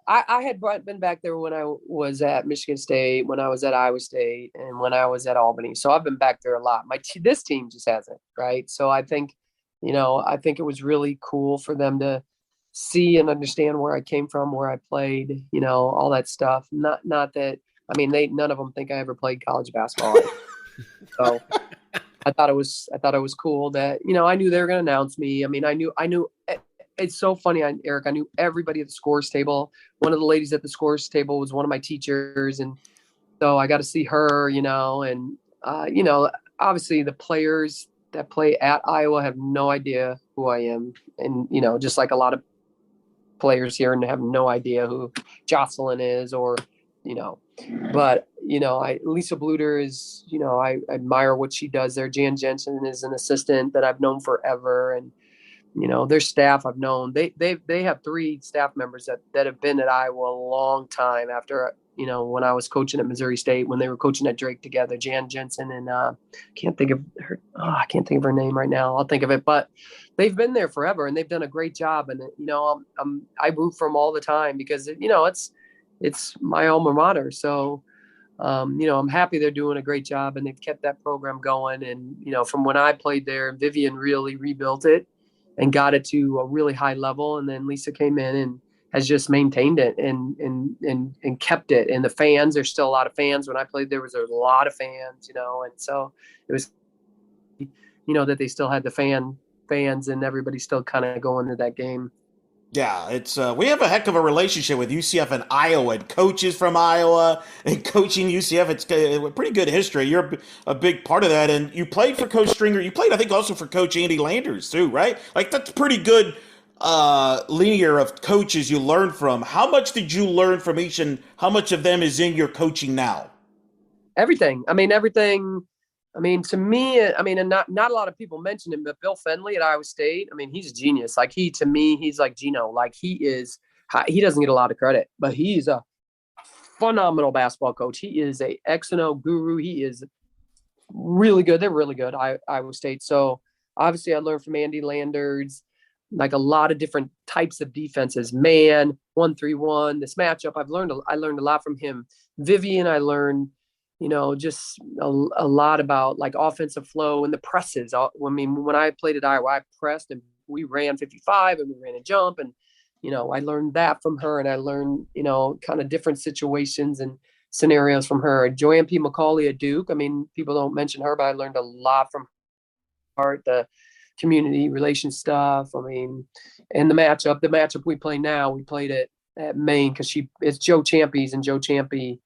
had been back there when I was at Michigan State, when I was at Iowa State, and when I was at Albany. So I've been back there a lot. This team just hasn't, right? So I think it was really cool for them to see and understand where I came from, where I played, all that stuff. Not that, I mean, none of them think I ever played college basketball. So I thought it was cool that, I knew they were going to announce me. I mean, I knew it's so funny, Eric. I knew everybody at the scores table. One of the ladies at the scores table was one of my teachers. And so I got to see her, and, obviously the players that play at Iowa have no idea who I am. And, just like a lot of players here and have no idea who Jocelyn is or, but, Lisa Bluter is, I admire what she does there. Jan Jensen is an assistant that I've known forever. And, their staff I've known, they have 3 staff members that have been at Iowa a long time after, when I was coaching at Missouri State, when they were coaching at Drake together, Jan Jensen and can't think of her name right now. I'll think of it, but they've been there forever and they've done a great job. And, I root for them all the time because, it's my alma mater. So, I'm happy they're doing a great job and they've kept that program going. And, from when I played there, Vivian really rebuilt it and got it to a really high level. And then Lisa came in and has just maintained it and kept it. And the fans, there's still a lot of fans. When I played, there was a lot of fans, and so it was, that they still had the fans and everybody still kind of going to that game. Yeah, it's we have a heck of a relationship with UCF and Iowa, and coaches from Iowa and coaching UCF. It's a pretty good history. You're a big part of that, and you played for Coach Stringer. You played, I think, also for Coach Andy Landers too, right? Like that's pretty good linear of coaches you learn from. How much did you learn from each, and how much of them is in your coaching now? Everything. I mean, everything. I mean, to me, I mean, and not a lot of people mention him, but Bill Fenley at Iowa State. I mean, he's a genius. Like to me, he's like Gino. Like he doesn't get a lot of credit, but he's a phenomenal basketball coach. He is a X and O guru. He is really good. They're really good. Iowa State. So obviously, I learned from Andy Landers, like a lot of different types of defenses. Man, 1-3-1. This matchup, I learned a lot from him. Vivian, I learned. Just a lot about like offensive flow and the presses. I mean, when I played at Iowa, I pressed and we ran 55 and we ran a jump. And, I learned that from her, and I learned, kind of different situations and scenarios from her. Joanne P. McCauley at Duke. I mean, people don't mention her, but I learned a lot from her, the community relations stuff. I mean, and the matchup we play now, we played it at Maine because it's Joe Champy's, and Joe Champy,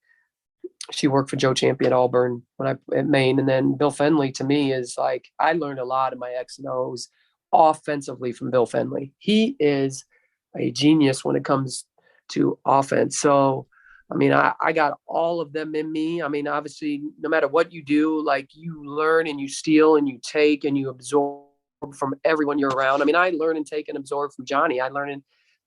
she worked for Joe Champy at Auburn at Maine. And then Bill Fenley to me is like, I learned a lot of my X and O's offensively from Bill Fenley. He is a genius when it comes to offense. So, I mean, I got all of them in me. I mean, obviously, no matter what you do, like you learn and you steal and you take and you absorb from everyone you're around. I mean, I learn and take and absorb from Johnny. I learn and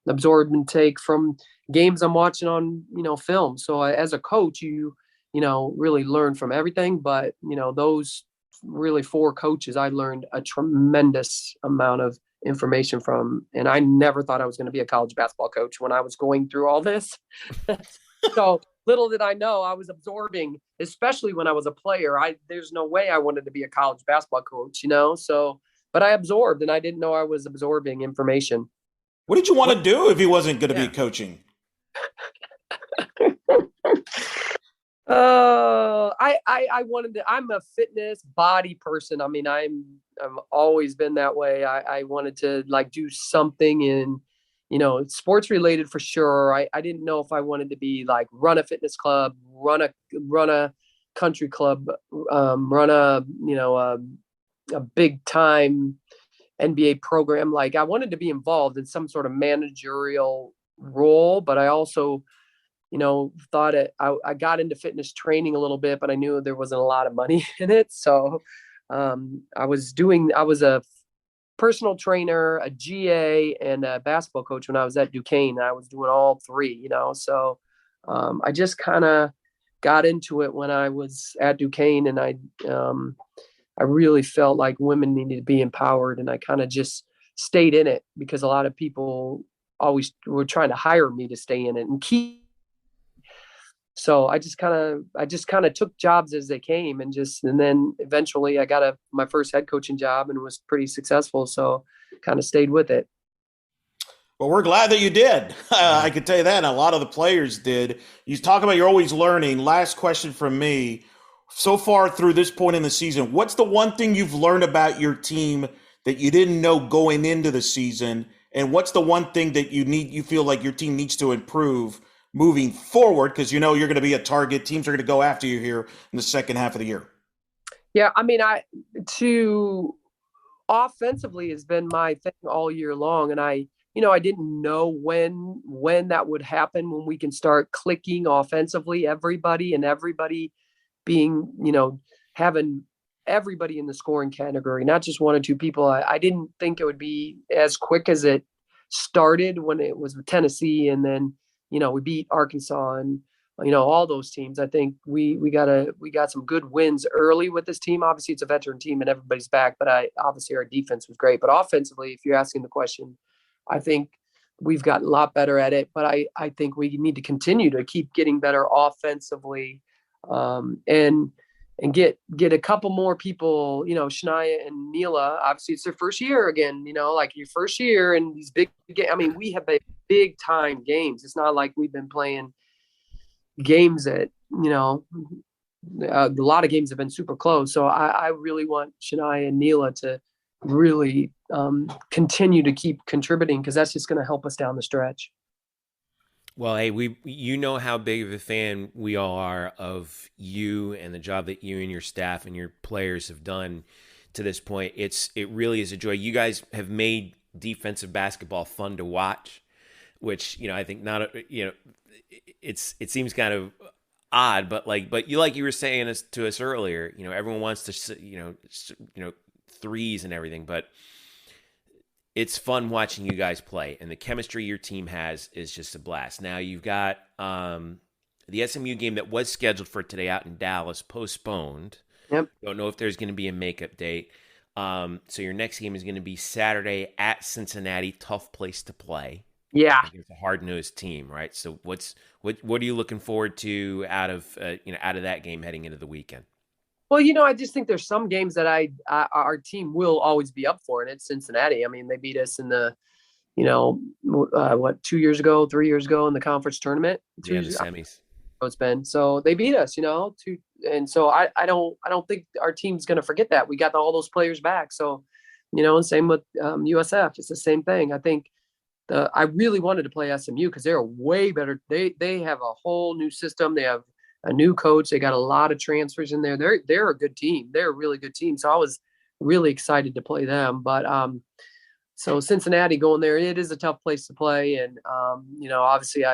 absorb and take from games I'm watching on, film. So as a coach, you really learn from everything. But, those really 4 coaches, I learned a tremendous amount of information from. And I never thought I was going to be a college basketball coach when I was going through all this. So little did I know I was absorbing, especially when I was a player. There's no way I wanted to be a college basketball coach, so, but I absorbed, and I didn't know I was absorbing information. What did you want to do if he wasn't going to be coaching? I wanted to. I'm a fitness body person. I mean, I've always been that way. I wanted to like do something in, sports related for sure. I didn't know if I wanted to be like run a fitness club, run a country club, run a big time NBA program. Like I wanted to be involved in some sort of managerial role, but I also, thought I got into fitness training a little bit, but I knew there wasn't a lot of money in it. So I was a personal trainer, a GA, and a basketball coach when I was at Duquesne. I was doing all 3, so I just kind of got into it when I was at Duquesne, and I really felt like women needed to be empowered, and I kind of just stayed in it because a lot of people always were trying to hire me to stay in it and keep. So I just kind of took jobs as they came, and then eventually I got my first head coaching job and was pretty successful. So kind of stayed with it. Well, we're glad that you did. I can tell you that. And a lot of the players did. You talk about you're always learning. Last question from me. So far through this point in the season, what's the one thing you've learned about your team that you didn't know going into the season? And what's the one thing that you feel like your team needs to improve moving forward? Because you're going to be a target. Teams are going to go after you here in the second half of the year. Yeah, I mean, offensively has been my thing all year long. And I didn't know when that would happen, when we can start clicking offensively, everybody being, having everybody in the scoring category, not just 1 or 2 people. I didn't think it would be as quick as it started when it was with Tennessee. And then, we beat Arkansas and, all those teams. I think we got some good wins early with this team. Obviously it's a veteran team and everybody's back, but obviously our defense was great. But offensively, if you're asking the question, I think we've gotten a lot better at it, but I think we need to continue to keep getting better offensively, and get a couple more people, Shania and Neela. Obviously it's their first year again, like your first year and these big games. I mean, we have big time games. It's not like we've been playing games that, a lot of games have been super close. So I really want Shania and Neela to really continue to keep contributing, because that's just going to help us down the stretch. Well, hey, you know how big of a fan we all are of you and the job that you and your staff and your players have done to this point. It really is a joy. You guys have made defensive basketball fun to watch, which, I think it seems kind of odd, but you were saying to us earlier, everyone wants to, threes and everything, but it's fun watching you guys play, and the chemistry your team has is just a blast. Now you've got the SMU game that was scheduled for today out in Dallas postponed. Yep. Don't know if there's going to be a makeup date. So your next game is going to be Saturday at Cincinnati. Tough place to play. Yeah, it's a hard-nosed team, right? So what are you looking forward to out of that game heading into the weekend? Well, I just think there's some games that our team will always be up for, and it's Cincinnati. I mean, they beat us in the, 2 years ago, 3 years ago in the conference tournament. The semis. It's been, so they beat us, and so I don't think our team's going to forget that. We got all those players back. So, and same with USF. It's the same thing. I think I really wanted to play SMU because they're way better. They have a whole new system. They have a new coach. They got a lot of transfers in there. They're a good team. They're a really good team. So I was really excited to play them. But so Cincinnati going there, it is a tough place to play. And obviously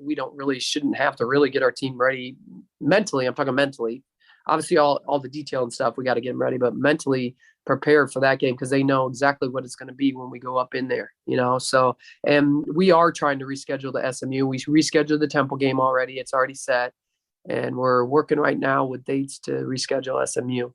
we shouldn't have to really get our team ready mentally. I'm talking mentally. Obviously all the detail and stuff, we got to get them ready, but mentally prepared for that game because they know exactly what it's going to be when we go up in there, So, and we are trying to reschedule the SMU. We rescheduled the Temple game already. It's already set. And we're working right now with dates to reschedule SMU.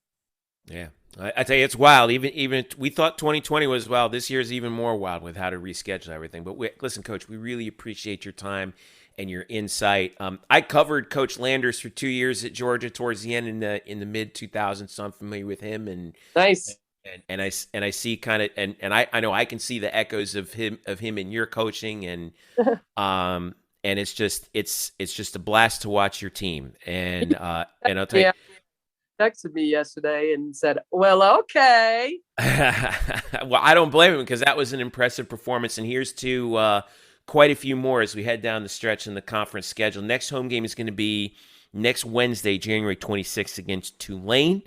Yeah, I tell you, it's wild. Even we thought 2020 was wild. This year's even more wild with how to reschedule everything. But listen, Coach, we really appreciate your time and your insight. I covered Coach Landers for 2 years at Georgia towards the end in the mid 2000s, so I'm familiar with him. And nice. And I see kind of and I know I can see the echoes of him in your coaching and it's just a blast to watch your team. And I'll tell you, texted me yesterday and said, "Well, okay." Well, I don't blame him because that was an impressive performance. And here's to quite a few more as we head down the stretch in the conference schedule. Next home game is going to be next Wednesday, January 26th against Tulane.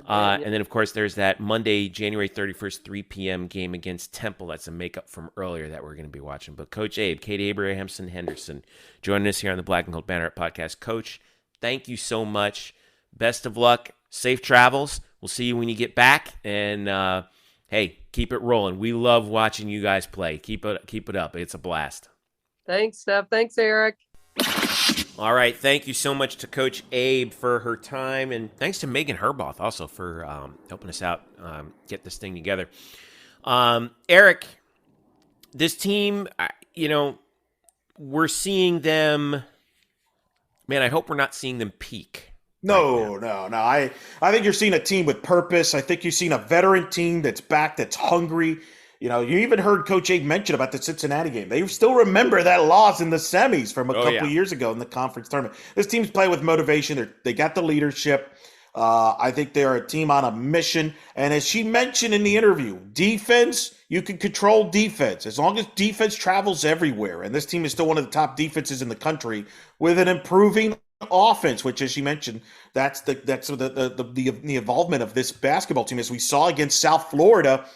And then, of course, there's that Monday, January 31st, 3 p.m. game against Temple. That's a makeup from earlier that we're going to be watching. But Coach Abe, Kate Abrahamson Henderson, joining us here on the Black Gold Banneret Podcast. Coach, thank you so much. Best of luck. Safe travels. We'll see you when you get back. And, hey, keep it rolling. We love watching you guys play. Keep it up. It's a blast. Thanks, Steph. Thanks, Eric. All right. Thank you so much to Coach Abe for her time. And thanks to Megan Herboth also for helping us out get this thing together. Eric, this team, we're seeing them. Man, I hope we're not seeing them peak. No. I think you're seeing a team with purpose. I think you're seeing a veteran team that's back, that's hungry. You even heard Coach Abe mention about the Cincinnati game. They still remember that loss in the semis from a couple of years ago in the conference tournament. This team's playing with motivation. They got the leadership. I think they're a team on a mission. And as she mentioned in the interview, defense, you can control defense as long as defense travels everywhere. And this team is still one of the top defenses in the country with an improving offense, which, as she mentioned, that's the involvement of this basketball team, as we saw against South Florida,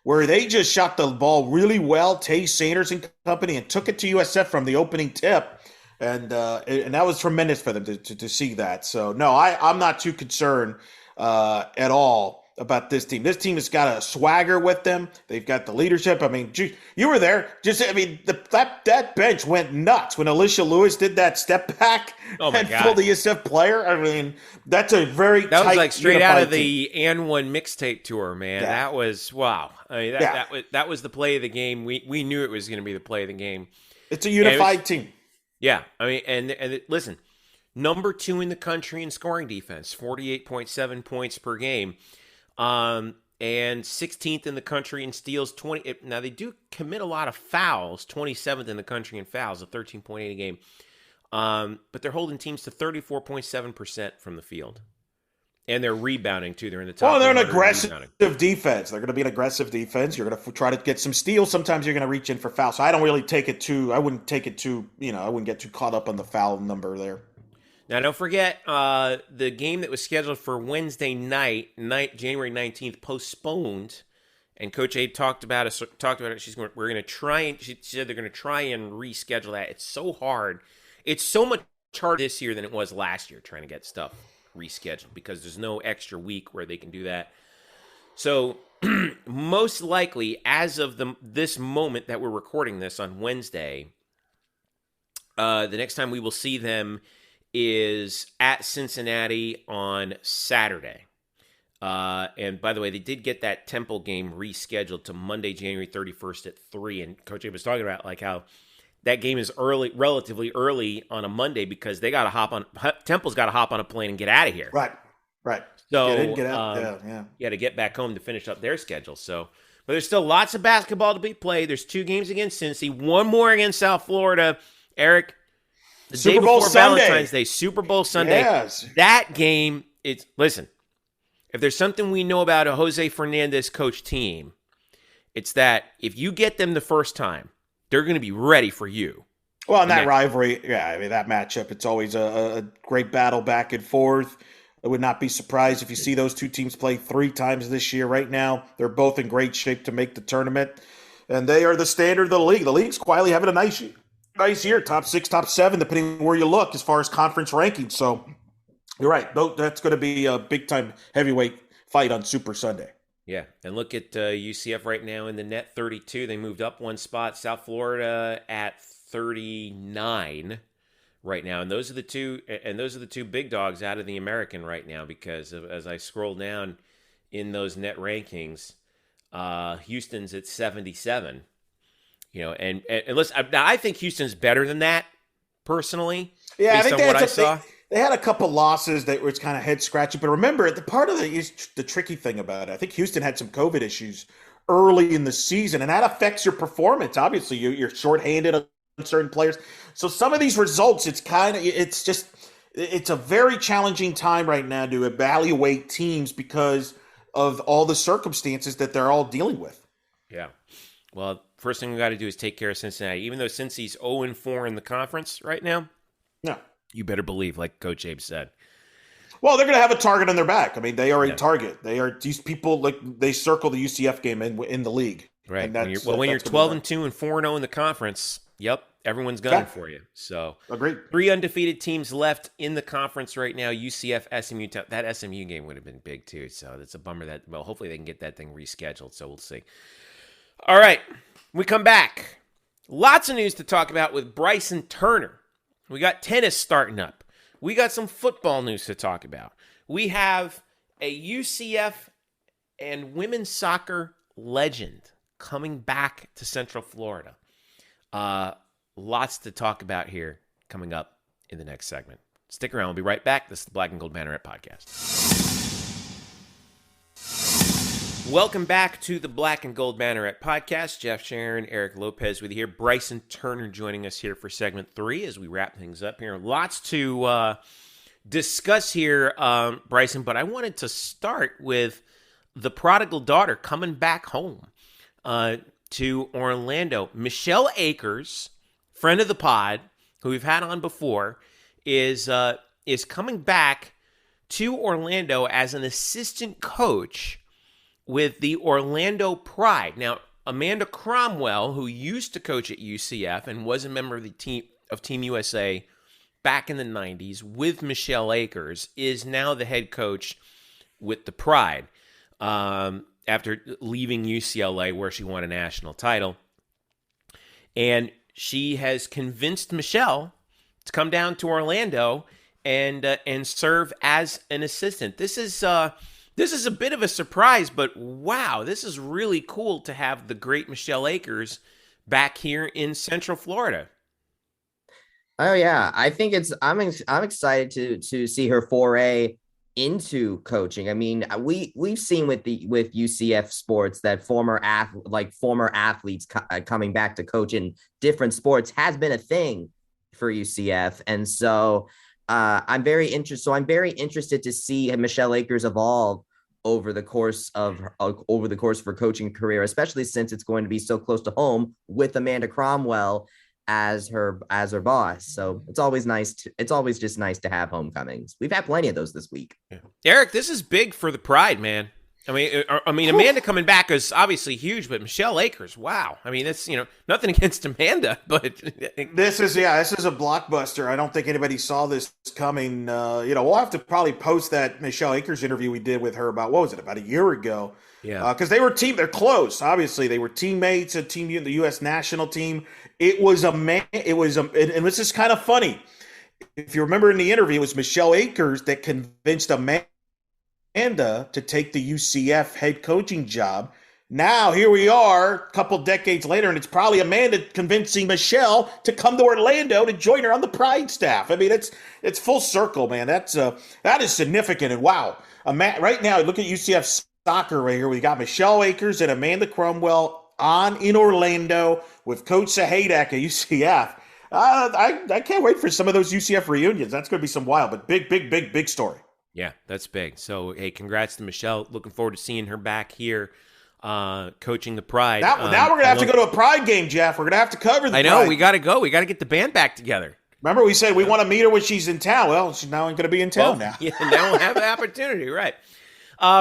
where they just shot the ball really well, Tay Sanders and company, and took it to USF from the opening tip. And that was tremendous for them to see that. So, no, I'm not too concerned at all about this team. This team has got a swagger with them. They've got the leadership. I mean, you were there. That bench went nuts when Alicia Lewis did that step back and pulled the USF player. I mean, that's a very that tight, was like straight out of team. the And One mixtape tour, man. Yeah. That was wow. I mean, that was the play of the game. We knew it was going to be the play of the game. It's a unified team. Yeah, I mean, and listen, number 2 in the country in scoring defense, 48.7 points per game. And 16th in the country in steals, 20. Now, they do commit a lot of fouls, 27th in the country in fouls, a 13.8 a game. But they're holding teams to 34.7% from the field. And they're rebounding, too. They're in the top. Well, they're an 100 aggressive rebounding. defense. They're going to be an aggressive defense. You're going to try to get some steals. Sometimes you're going to reach in for fouls. So I don't really take it too – I wouldn't take it too – I wouldn't get too caught up on the foul number there. Now, don't forget the game that was scheduled for Wednesday night, January 19th, postponed. And Coach Abe talked about it. We're going to try and she said they're going to try and reschedule that. It's so hard. It's so much harder this year than it was last year trying to get stuff rescheduled because there's no extra week where they can do that. So most likely, as of this moment that we're recording this on Wednesday, the next time we will see them is at Cincinnati on Saturday. And by the way, they did get that Temple game rescheduled to Monday, January 31st at 3. And Coach Abe was talking about like how that game is relatively early on a Monday because Temple's got to hop on a plane and get out of here. Right. So get in, get out. Yeah, to get back home to finish up their schedule. So, but there's still lots of basketball to be played. There's 2 games against Cincy, 1 more against South Florida. Eric, the Super day Bowl before Sunday. Valentine's Day, Super Bowl Sunday. Yes. That game, listen, if there's something we know about a Jose Fernandez coach team, it's that if you get them the first time, they're going to be ready for you. Well, in that rivalry, that matchup, it's always a great battle back and forth. I would not be surprised if you see those 2 teams play 3 times this year. Right now, they're both in great shape to make the tournament, and they are the standard of the league. The league's quietly having a nice year, top 6, top 7, depending where you look as far as conference rankings. So you're right. That's going to be a big-time heavyweight fight on Super Sunday. Yeah, and look at UCF right now in the net 32. They moved up 1 spot. South Florida at 39 right now, and those are the two big dogs out of the American right now. Because as I scroll down in those net rankings, Houston's at 77. And listen, I think Houston's better than that personally. Yeah, based I think on what I saw. They had a couple losses that was kind of head scratching, but remember, the tricky thing about it, I think Houston had some COVID issues early in the season, and that affects your performance. Obviously, you're shorthanded on certain players. So some of these results, it's a very challenging time right now to evaluate teams because of all the circumstances that they're all dealing with. Yeah. Well, first thing we got to do is take care of Cincinnati. Even though Cincy's 0-4 in the conference right now, no. You better believe, like Coach Abe said. Well, they're going to have a target on their back. I mean, they are a target. They are these people they circle the UCF game in the league. Right. When you're 12-2 and 4-0 in the conference, yep, everyone's gunning for you. So agreed. 3 undefeated teams left in the conference right now. UCF, SMU. That SMU game would have been big too. So it's a bummer that hopefully they can get that thing rescheduled. So we'll see. All right, we come back. Lots of news to talk about with Bryson Turner. We got tennis starting up. We got some football news to talk about. We have a UCF and women's soccer legend coming back to Central Florida. Lots to talk about here coming up in the next segment. Stick around. We'll be right back. This is the Black and Gold Banneret Podcast. Welcome back to the Black and Gold Banneret Podcast. Jeff Sharon, Eric Lopez with you here. Bryson Turner joining us here for segment 3 as we wrap things up here. Lots to discuss here, Bryson, but I wanted to start with the prodigal daughter coming back home to Orlando. Michelle Akers, friend of the pod, who we've had on before, is coming back to Orlando as an assistant coach with the Orlando Pride. Now, Amanda Cromwell, who used to coach at UCF and was a member of the Team USA back in the 90s with Michelle Akers, is now the head coach with the Pride after leaving UCLA where she won a national title. And she has convinced Michelle to come down to Orlando and serve as an assistant. This is a bit of a surprise, but wow, this is really cool to have the great Michelle Akers back here in Central Florida. Oh yeah, I think I'm excited to see her foray into coaching. I mean, we've seen with UCF sports that former athletes coming back to coach in different sports has been a thing for UCF, and so I'm very interested. So I'm very interested to see Michelle Akers evolve over the course of her coaching career, especially since it's going to be so close to home with Amanda Cromwell as her boss. So it's always just nice to have homecomings. We've had plenty of those this week. Yeah. Eric, this is big for the Pride, man. I mean, Amanda coming back is obviously huge, but Michelle Akers, wow. I mean, it's, nothing against Amanda, but this is a blockbuster. I don't think anybody saw this coming. We'll have to probably post that Michelle Akers interview we did with her about a year ago. Yeah, because they're close. Obviously, they were teammates, the U.S. national team. And this is kind of funny. If you remember in the interview, it was Michelle Akers that convinced Amanda to take the UCF head coaching job. Now, here we are a couple decades later, and it's probably Amanda convincing Michelle to come to Orlando to join her on the Pride staff. I mean, it's full circle, man. That is significant. And wow, right now, look at UCF soccer right here. We got Michelle Akers and Amanda Cromwell in Orlando with Coach Abe at UCF. I can't wait for some of those UCF reunions. That's going to be some wild, but big story. Yeah, that's big. So, hey, congrats to Michelle. Looking forward to seeing her back here coaching the Pride. Now we're going to have to go to a Pride game, Jeff. We're going to have to cover the Pride. I know. We got to go. We got to get the band back together. Remember we said we want to meet her when she's in town. Well, she's now going to be in town now. Yeah, now we'll have the opportunity, right.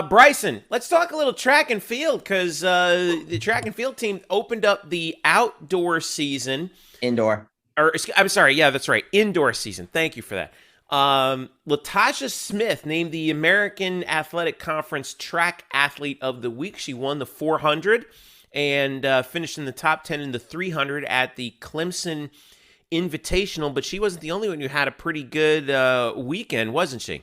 Bryson, let's talk a little track and field because the track and field team opened up the outdoor season. Indoor. I'm sorry. Yeah, that's right. Indoor season. Thank you for that. Latasha Smith named the American Athletic Conference Track Athlete of the Week. She won the 400 and finished in the top 10 in the 300 at the Clemson Invitational. But she wasn't the only one who had a pretty good weekend, wasn't she?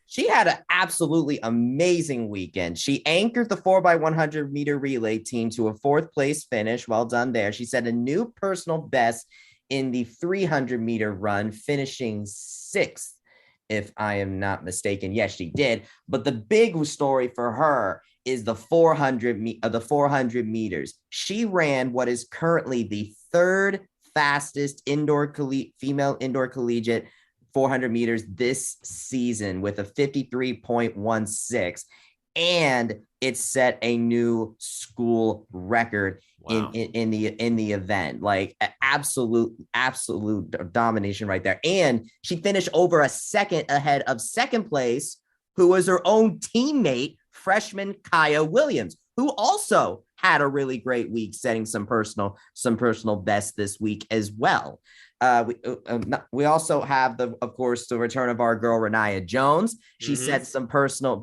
She had an absolutely amazing weekend. She anchored the 4x100 meter relay team to a 4th place finish. Well done there. She set a new personal best in the 300 meter run, finishing 6th, if I am not mistaken. Yes, she did. But the big story for her is the 400 meters. She ran what is currently the 3rd fastest female indoor collegiate 400 meters this season with a 53.16, and it set a new school record. Wow. in the event. Like absolute domination right there. And she finished over a second ahead of 2nd place, who was her own teammate, freshman Kaya Williams, who also had a really great week, setting some personal best this week as well. We also have of course, the return of our girl Renaya Jones. She set some personal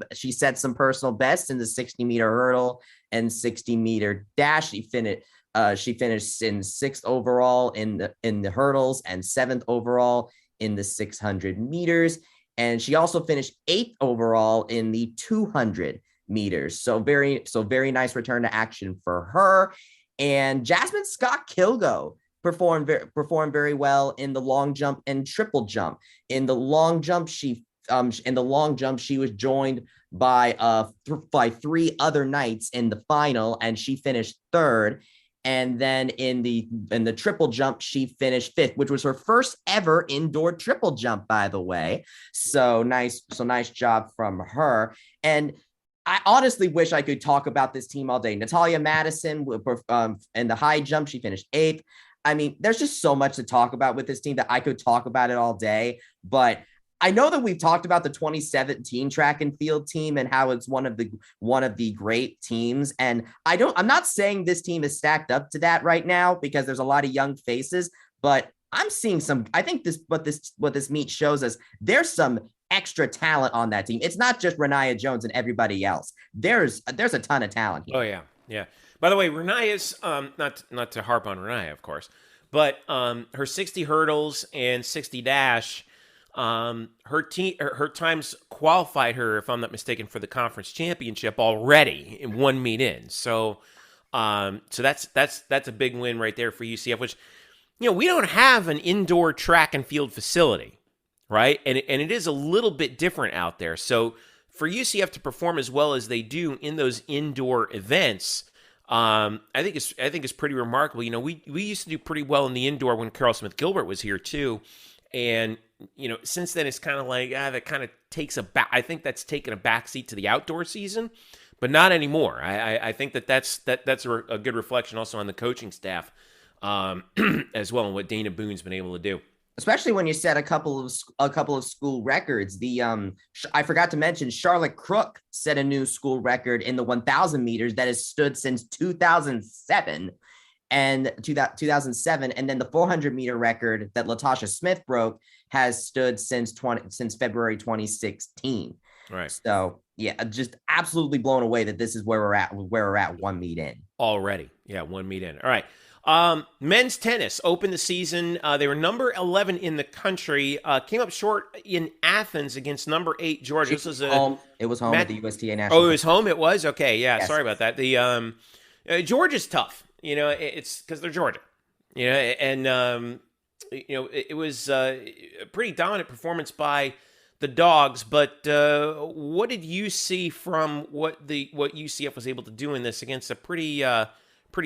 bests in the 60 meter hurdle and 60 meter dash. She finished in 6th overall in the hurdles and 7th overall in the 600 meters. And she also finished 8th overall in the 200 meters. So very nice return to action for her. And Jasmine Scott Kilgo performed very well in the long jump and triple jump. In the long jump, she was joined by 3 other knights in the final, and she finished 3rd. And then in the triple jump, she finished 5th, which was her first ever indoor triple jump, by the way. So nice job from her. And I honestly wish I could talk about this team all day. Natalia Madison, in the high jump, she finished 8th. I mean, there's just so much to talk about with this team that I could talk about it all day. But I know that we've talked about the 2017 track and field team and how it's one of the great teams. And I'm not saying this team is stacked up to that right now because there's a lot of young faces, but I'm seeing I think what this meet shows us, there's some extra talent on that team. It's not just Renaya Jones and everybody else. There's a ton of talent here. Oh yeah. Yeah. By the way, Renaya's not to harp on Renaya, of course, but her 60 hurdles and 60 dash, her times qualified her, if I'm not mistaken, for the conference championship already in 1 meet in. So that's a big win right there for UCF, which, we don't have an indoor track and field facility, right? And it is a little bit different out there. So for UCF to perform as well as they do in those indoor events, I think it's pretty remarkable. We used to do pretty well in the indoor when Carl Smith Gilbert was here too. And, since then it's kind of like, that kind of I think that's taken a backseat to the outdoor season, but not anymore. I think that's a good reflection also on the coaching staff as well, and what Dana Boone's been able to do. Especially when you set a couple of school records. I forgot to mention Charlotte Crook set a new school record in the 1,000 meters that has stood since 2007, and then the 400 meter record that Latasha Smith broke has stood since February 2016. Right. So yeah, just absolutely blown away that this is where we're at 1 meet in already. Yeah, 1 meet in. All right. Men's tennis opened the season. They were number 11 in the country. Came up short in Athens against number 8 Georgia. This was home. It was home at the USTA National. Oh, it was home. It was okay. Yeah, yes. Sorry about that. The Georgia's tough. It's because they're Georgia. And it was a pretty dominant performance by the Dogs. But what did you see from what UCF was able to do in this against a pretty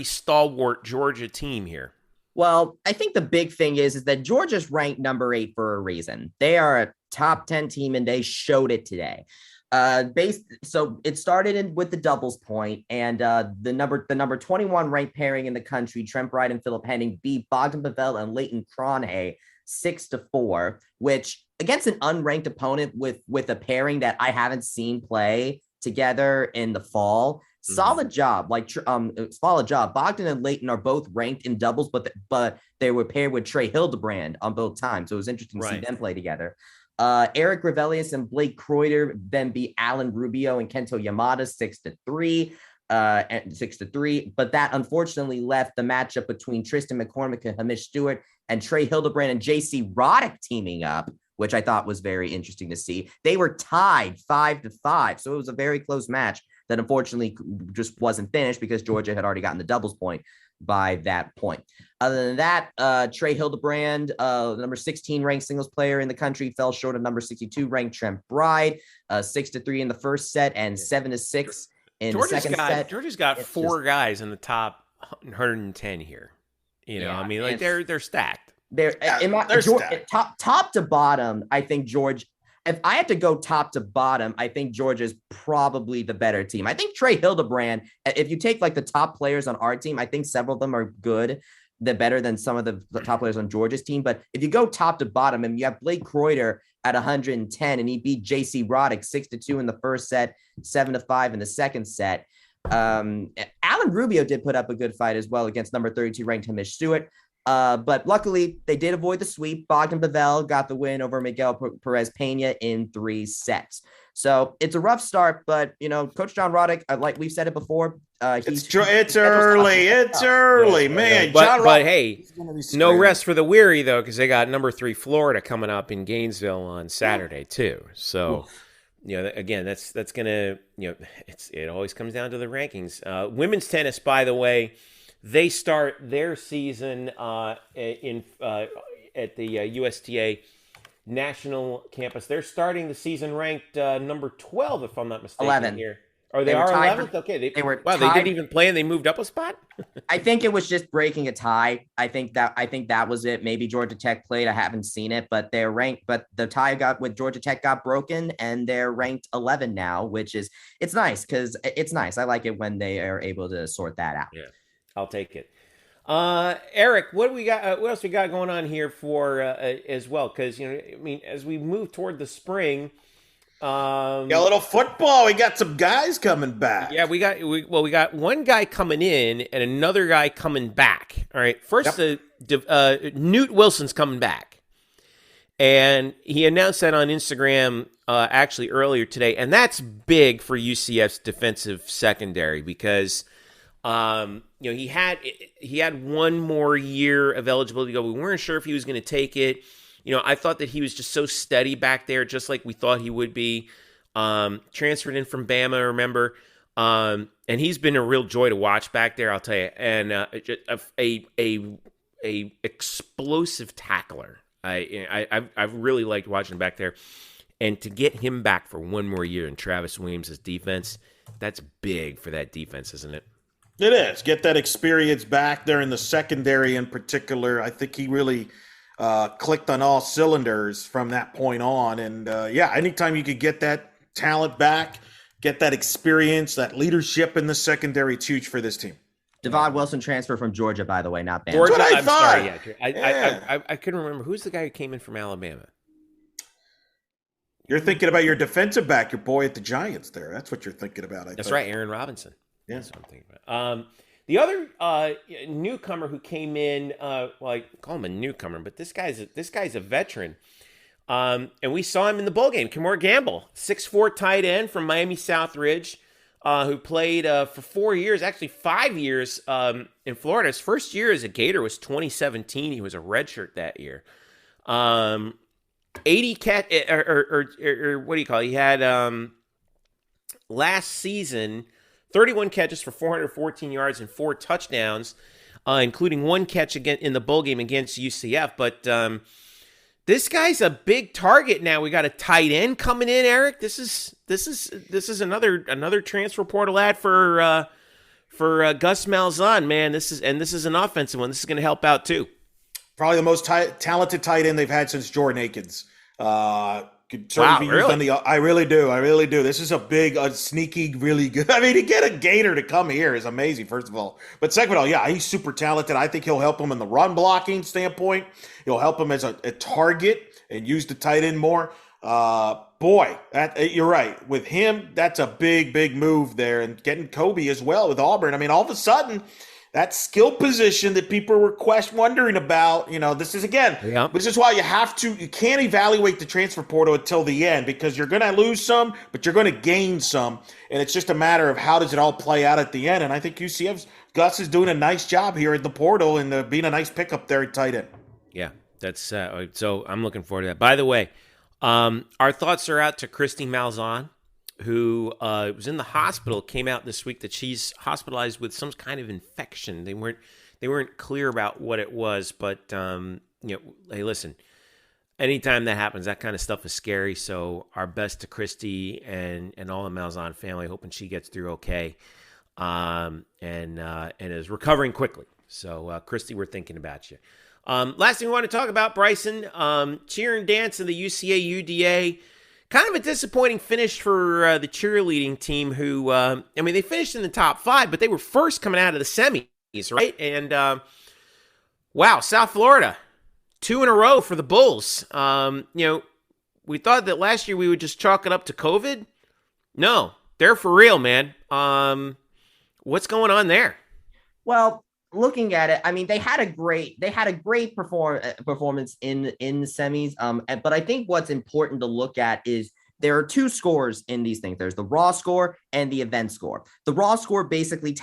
stalwart Georgia team here? Well, I think the big thing is that Georgia's ranked number 8 for a reason. They are a top 10 team, and they showed it today. So it started with the doubles point, and the number 21 ranked pairing in the country, Trent Bright and Philip Henning, beat Bogdan Pavel and Leighton Cronje 6-4, which against an unranked opponent with a pairing that I haven't seen play together in the fall. Solid job, solid job. Bogdan and Leighton are both ranked in doubles, but they were paired with Trey Hildebrand on both times. So it was interesting to see them play together. Eric Revelius and Blake Kreuter then beat Alan Rubio and Kento Yamada 6-3 and 6-3. But that unfortunately left the matchup between Tristan McCormick and Hamish Stewart and Trey Hildebrand and JC Roddick teaming up, which I thought was very interesting to see. They were tied 5-5. So it was a very close match that unfortunately just wasn't finished because Georgia had already gotten the doubles point by that point. Other than that, Trey Hildebrand, number 16 ranked singles player in the country, fell short of number 62 ranked Trent Bride, 6-3 in the first set and 7-6 in the second set. Georgia's got four guys in the top 110 here. They're stacked. They're stacked. Top to bottom. I think if I had to go top to bottom, I think Georgia's probably the better team. I think Trey Hildebrand, if you take the top players on our team, I think several of them are good. They're better than some of the top players on Georgia's team. But if you go top to bottom, and you have Blake Kreuter at 110, and he beat JC Roddick 6-2 in the first set, 7-5 in the second set. Alan Rubio did put up a good fight as well against number 32 ranked Hamish Stewart. But luckily, they did avoid the sweep. Bogdan Pavel got the win over Miguel Perez Pena in 3 sets. So it's a rough start, but Coach John Roddick, like we've said it before, it's early, man. But hey, no rest for the weary though, because they got number 3 Florida coming up in Gainesville on Saturday too. So. Again, that's gonna it always comes down to the rankings. Women's tennis, by the way. They start their season at the USTA National Campus. They're starting the season ranked number 12, if I'm not mistaken. 11 here. Oh, they are 11th. Okay, they didn't even play and they moved up a spot. I think it was just breaking a tie. I think that was it. Maybe Georgia Tech played. I haven't seen it, but they're ranked. But the tie with Georgia Tech got broken, and they're ranked 11 now, it's nice because it's nice. I like it when they are able to sort that out. Yeah. I'll take it. Eric, what do we got? What else we got going on here for as well? Because as we move toward the spring, got a little football. We got some guys coming back. Yeah, we got one guy coming in and another guy coming back. All right, first, Newt Wilson's coming back, and he announced that on Instagram actually earlier today, and that's big for UCF's defensive secondary because. He had one more year of eligibility to go. We weren't sure if he was going to take it. I thought that he was just so steady back there, just like we thought he would be. Transferred in from Bama, remember? And he's been a real joy to watch back there, I'll tell you. And a explosive tackler. I've really liked watching him back there. And to get him back for one more year in Travis Williams' defense, that's big for that defense, isn't it? It is. Get that experience back there in the secondary in particular. I think he really clicked on all cylinders from that point on. And anytime you could get that talent back, get that experience, that leadership in the secondary, it's huge for this team. Devon Wilson transfer from Georgia, by the way, not Bama. Georgia, I thought. Sorry, yeah. I couldn't remember. Who's the guy who came in from Alabama? You're thinking about your defensive back, your boy at the Giants there. That's what you're thinking about, I That's think. right, Aaron Robinson. Yeah. That's what I'm thinking about. The other newcomer who came in, I call him a newcomer, but this guy's a veteran. And we saw him in the bowl game. Kamar Gamble, 6'4" tight end from Miami Southridge, who played for 4 years, actually 5 years in Florida. His first year as a Gator was 2017. He was a redshirt that year. 80 catch, or what do you call it? He had last season 31 catches for 414 yards and 4 touchdowns, including 1 catch again in the bowl game against UCF. But this guy's a big target now. We got a tight end coming in, Eric. This is another transfer portal ad for Gus Malzahn, man. This is an offensive one. This is going to help out too. Probably the most talented tight end they've had since Jordan Akins. Really? I really do. This is a sneaky, really good. I mean, to get a Gator to come here is amazing, first of all. But second of all, yeah, he's super talented. I think he'll help him in the run blocking standpoint. He'll help him as a target and use the tight end more. You're right. With him, that's a big move there. And getting Kobe as well with Auburn. I mean, all of a sudden, that skill position that people were wondering about, this is this is why you can't evaluate the transfer portal until the end, because you're going to lose some, but you're going to gain some. And it's just a matter of how does it all play out at the end. And I think UCF's Gus is doing a nice job here at the portal and being a nice pickup there at tight end. Yeah, that's so I'm looking forward to that. By the way, our thoughts are out to Christy Malzahn, who was in the hospital, came out this week that she's hospitalized with some kind of infection. They weren't clear about what it was, but hey, listen, anytime that happens, that kind of stuff is scary. So our best to Christy and all the Malzahn family, hoping she gets through okay, and is recovering quickly. So Christy, we're thinking about you. Last thing we want to talk about, Bryson, cheer and dance in the UCA UDA. Kind of a disappointing finish for the cheerleading team who, they finished in the top 5, but they were first coming out of the semis, right? And, South Florida, 2 in a row for the Bulls. We thought that last year we would just chalk it up to COVID. No, they're for real, man. What's going on there? Well, looking at it, I mean, they had a great performance in the semis. But I think what's important to look at is there are 2 scores in these things. There's the raw score and the event score. The raw score basically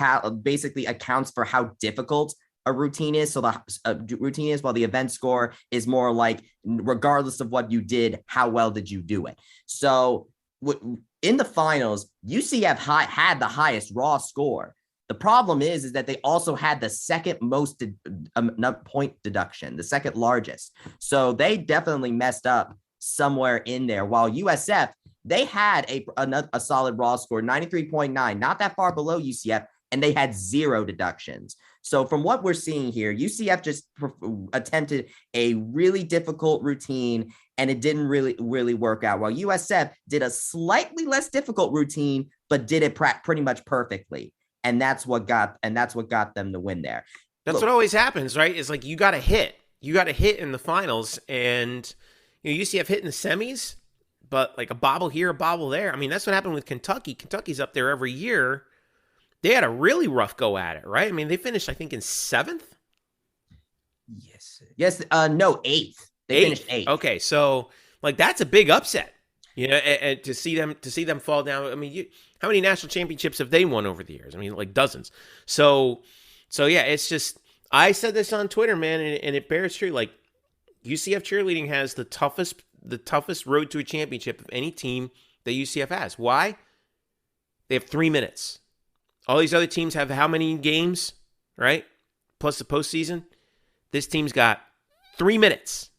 accounts for how difficult a routine is. So the routine is, while the event score is more like, regardless of what you did, how well did you do it? So in the finals, UCF had the highest raw score. The problem is that they also had the second most point deduction, the second largest. So they definitely messed up somewhere in there. While USF, they had a solid raw score, 93.9, not that far below UCF, and they had 0 deductions. So from what we're seeing here, UCF just attempted a really difficult routine, and it didn't really work out. While USF did a slightly less difficult routine, but did it pretty much perfectly. And that's what got them to win there. That's what always happens, right? It's like you got to hit in the finals, and UCF hit in the semis, but like a bobble here, a bobble there. I mean, that's what happened with Kentucky. Kentucky's up there every year. They had a really rough go at it, right? I mean, they finished, I think, in 7th. Yes. No, 8th. They finished 8th. Okay, so like that's a big upset. And to see them fall down. I mean, how many national championships have they won over the years? I mean, like dozens. So yeah, it's just, I said this on Twitter, man, and it bears true. Like UCF cheerleading has the toughest road to a championship of any team that UCF has. Why? They have 3 minutes. All these other teams have how many games, right? Plus the postseason. This team's got 3 minutes.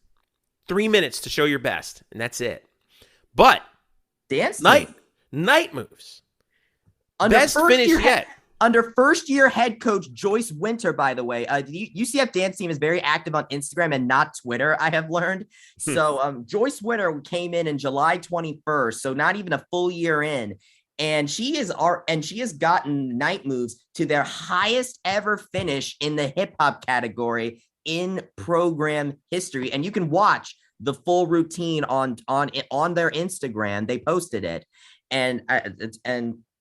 3 minutes to show your best, and that's it. But night moves. Best finish yet. Under first-year head coach Joyce Winter, by the way, the UCF dance team is very active on Instagram and not Twitter, I have learned. So Joyce Winter came in July 21st, so not even a full year in. And she has gotten Night Moves to their highest ever finish in the hip hop category in program history. And you can watch the full routine on their Instagram. They posted it, and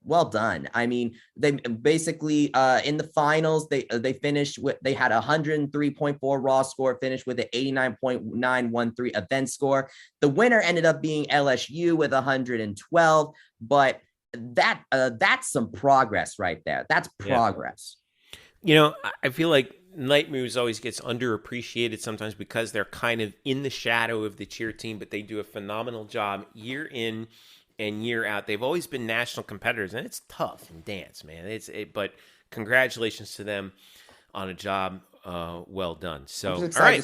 well done. I mean, they basically in the finals, they finished with, they had 103.4 raw score, finished with an 89.913 event score. The winner ended up being LSU with 112, but that's some progress right there. That's progress. You know, I feel like Night Moves always gets underappreciated sometimes because they're kind of in the shadow of the cheer team, but they do a phenomenal job year in and year out. They've always been national competitors, and it's tough in dance, man. But congratulations to them on a job well done. So, all right.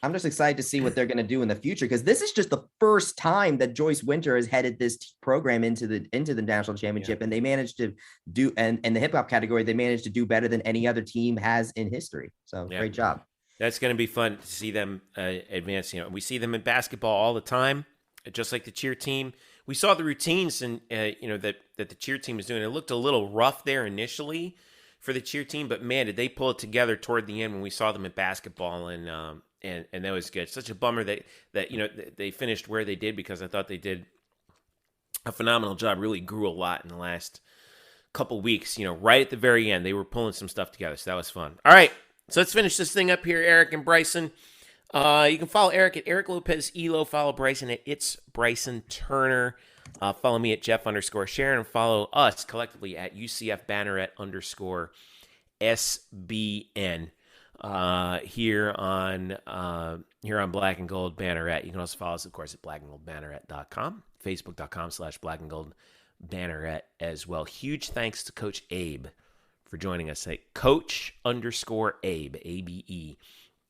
I'm just excited to see what they're going to do in the future, because this is just the first time that Joyce Winter has headed this program into the national championship, and they managed to do, and in the hip hop category, they managed to do better than any other team has in history. So great job. That's going to be fun to see them advance. You know, we see them in basketball all the time, just like the cheer team. We saw the routines and that the cheer team is doing. It looked a little rough there initially for the cheer team, but man, did they pull it together toward the end when we saw them in basketball, and that was good. Such a bummer that they finished where they did, because I thought they did a phenomenal job. Really grew a lot in the last couple weeks. Right at the very end, they were pulling some stuff together, so that was fun. All right, so let's finish this thing up here, Eric and Bryson. You can follow Eric at Eric Lopez Elo. Follow Bryson at It's Bryson Turner. Follow me at Jeff_Sharon, and follow us collectively at UCF Banneret _SBN. Here on Black and Gold Banneret. You can also follow us, of course, at blackandgoldbanneret.com, facebook.com/blackandgoldbanneret as well. Huge thanks to Coach Abe for joining us at Coach_Abe, ABE,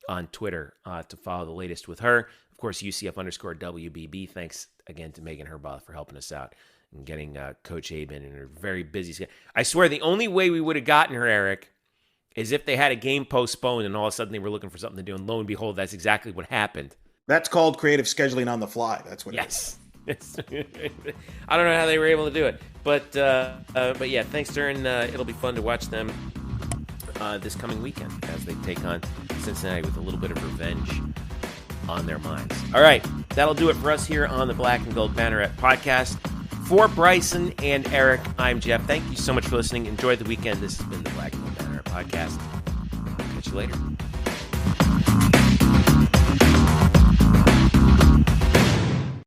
on Twitter to follow the latest with her. Of course, UCF_WBB. Thanks again to Megan Herbaugh for helping us out and getting Coach Abe in her very busy schedule. I swear, the only way we would have gotten her, Eric, is if they had a game postponed and all of a sudden they were looking for something to do, and lo and behold, that's exactly what happened. That's called creative scheduling on the fly. That's what it is. I don't know how they were able to do it, but yeah, thanks, Darren. It'll be fun to watch them this coming weekend as they take on Cincinnati with a little bit of revenge on their minds. All right, that'll do it for us here on the Black and Gold Banneret Podcast. For Bryson and Eric, I'm Jeff. Thank you so much for listening. Enjoy the weekend. This has been the Black and Gold Banneret Podcast. Catch you later.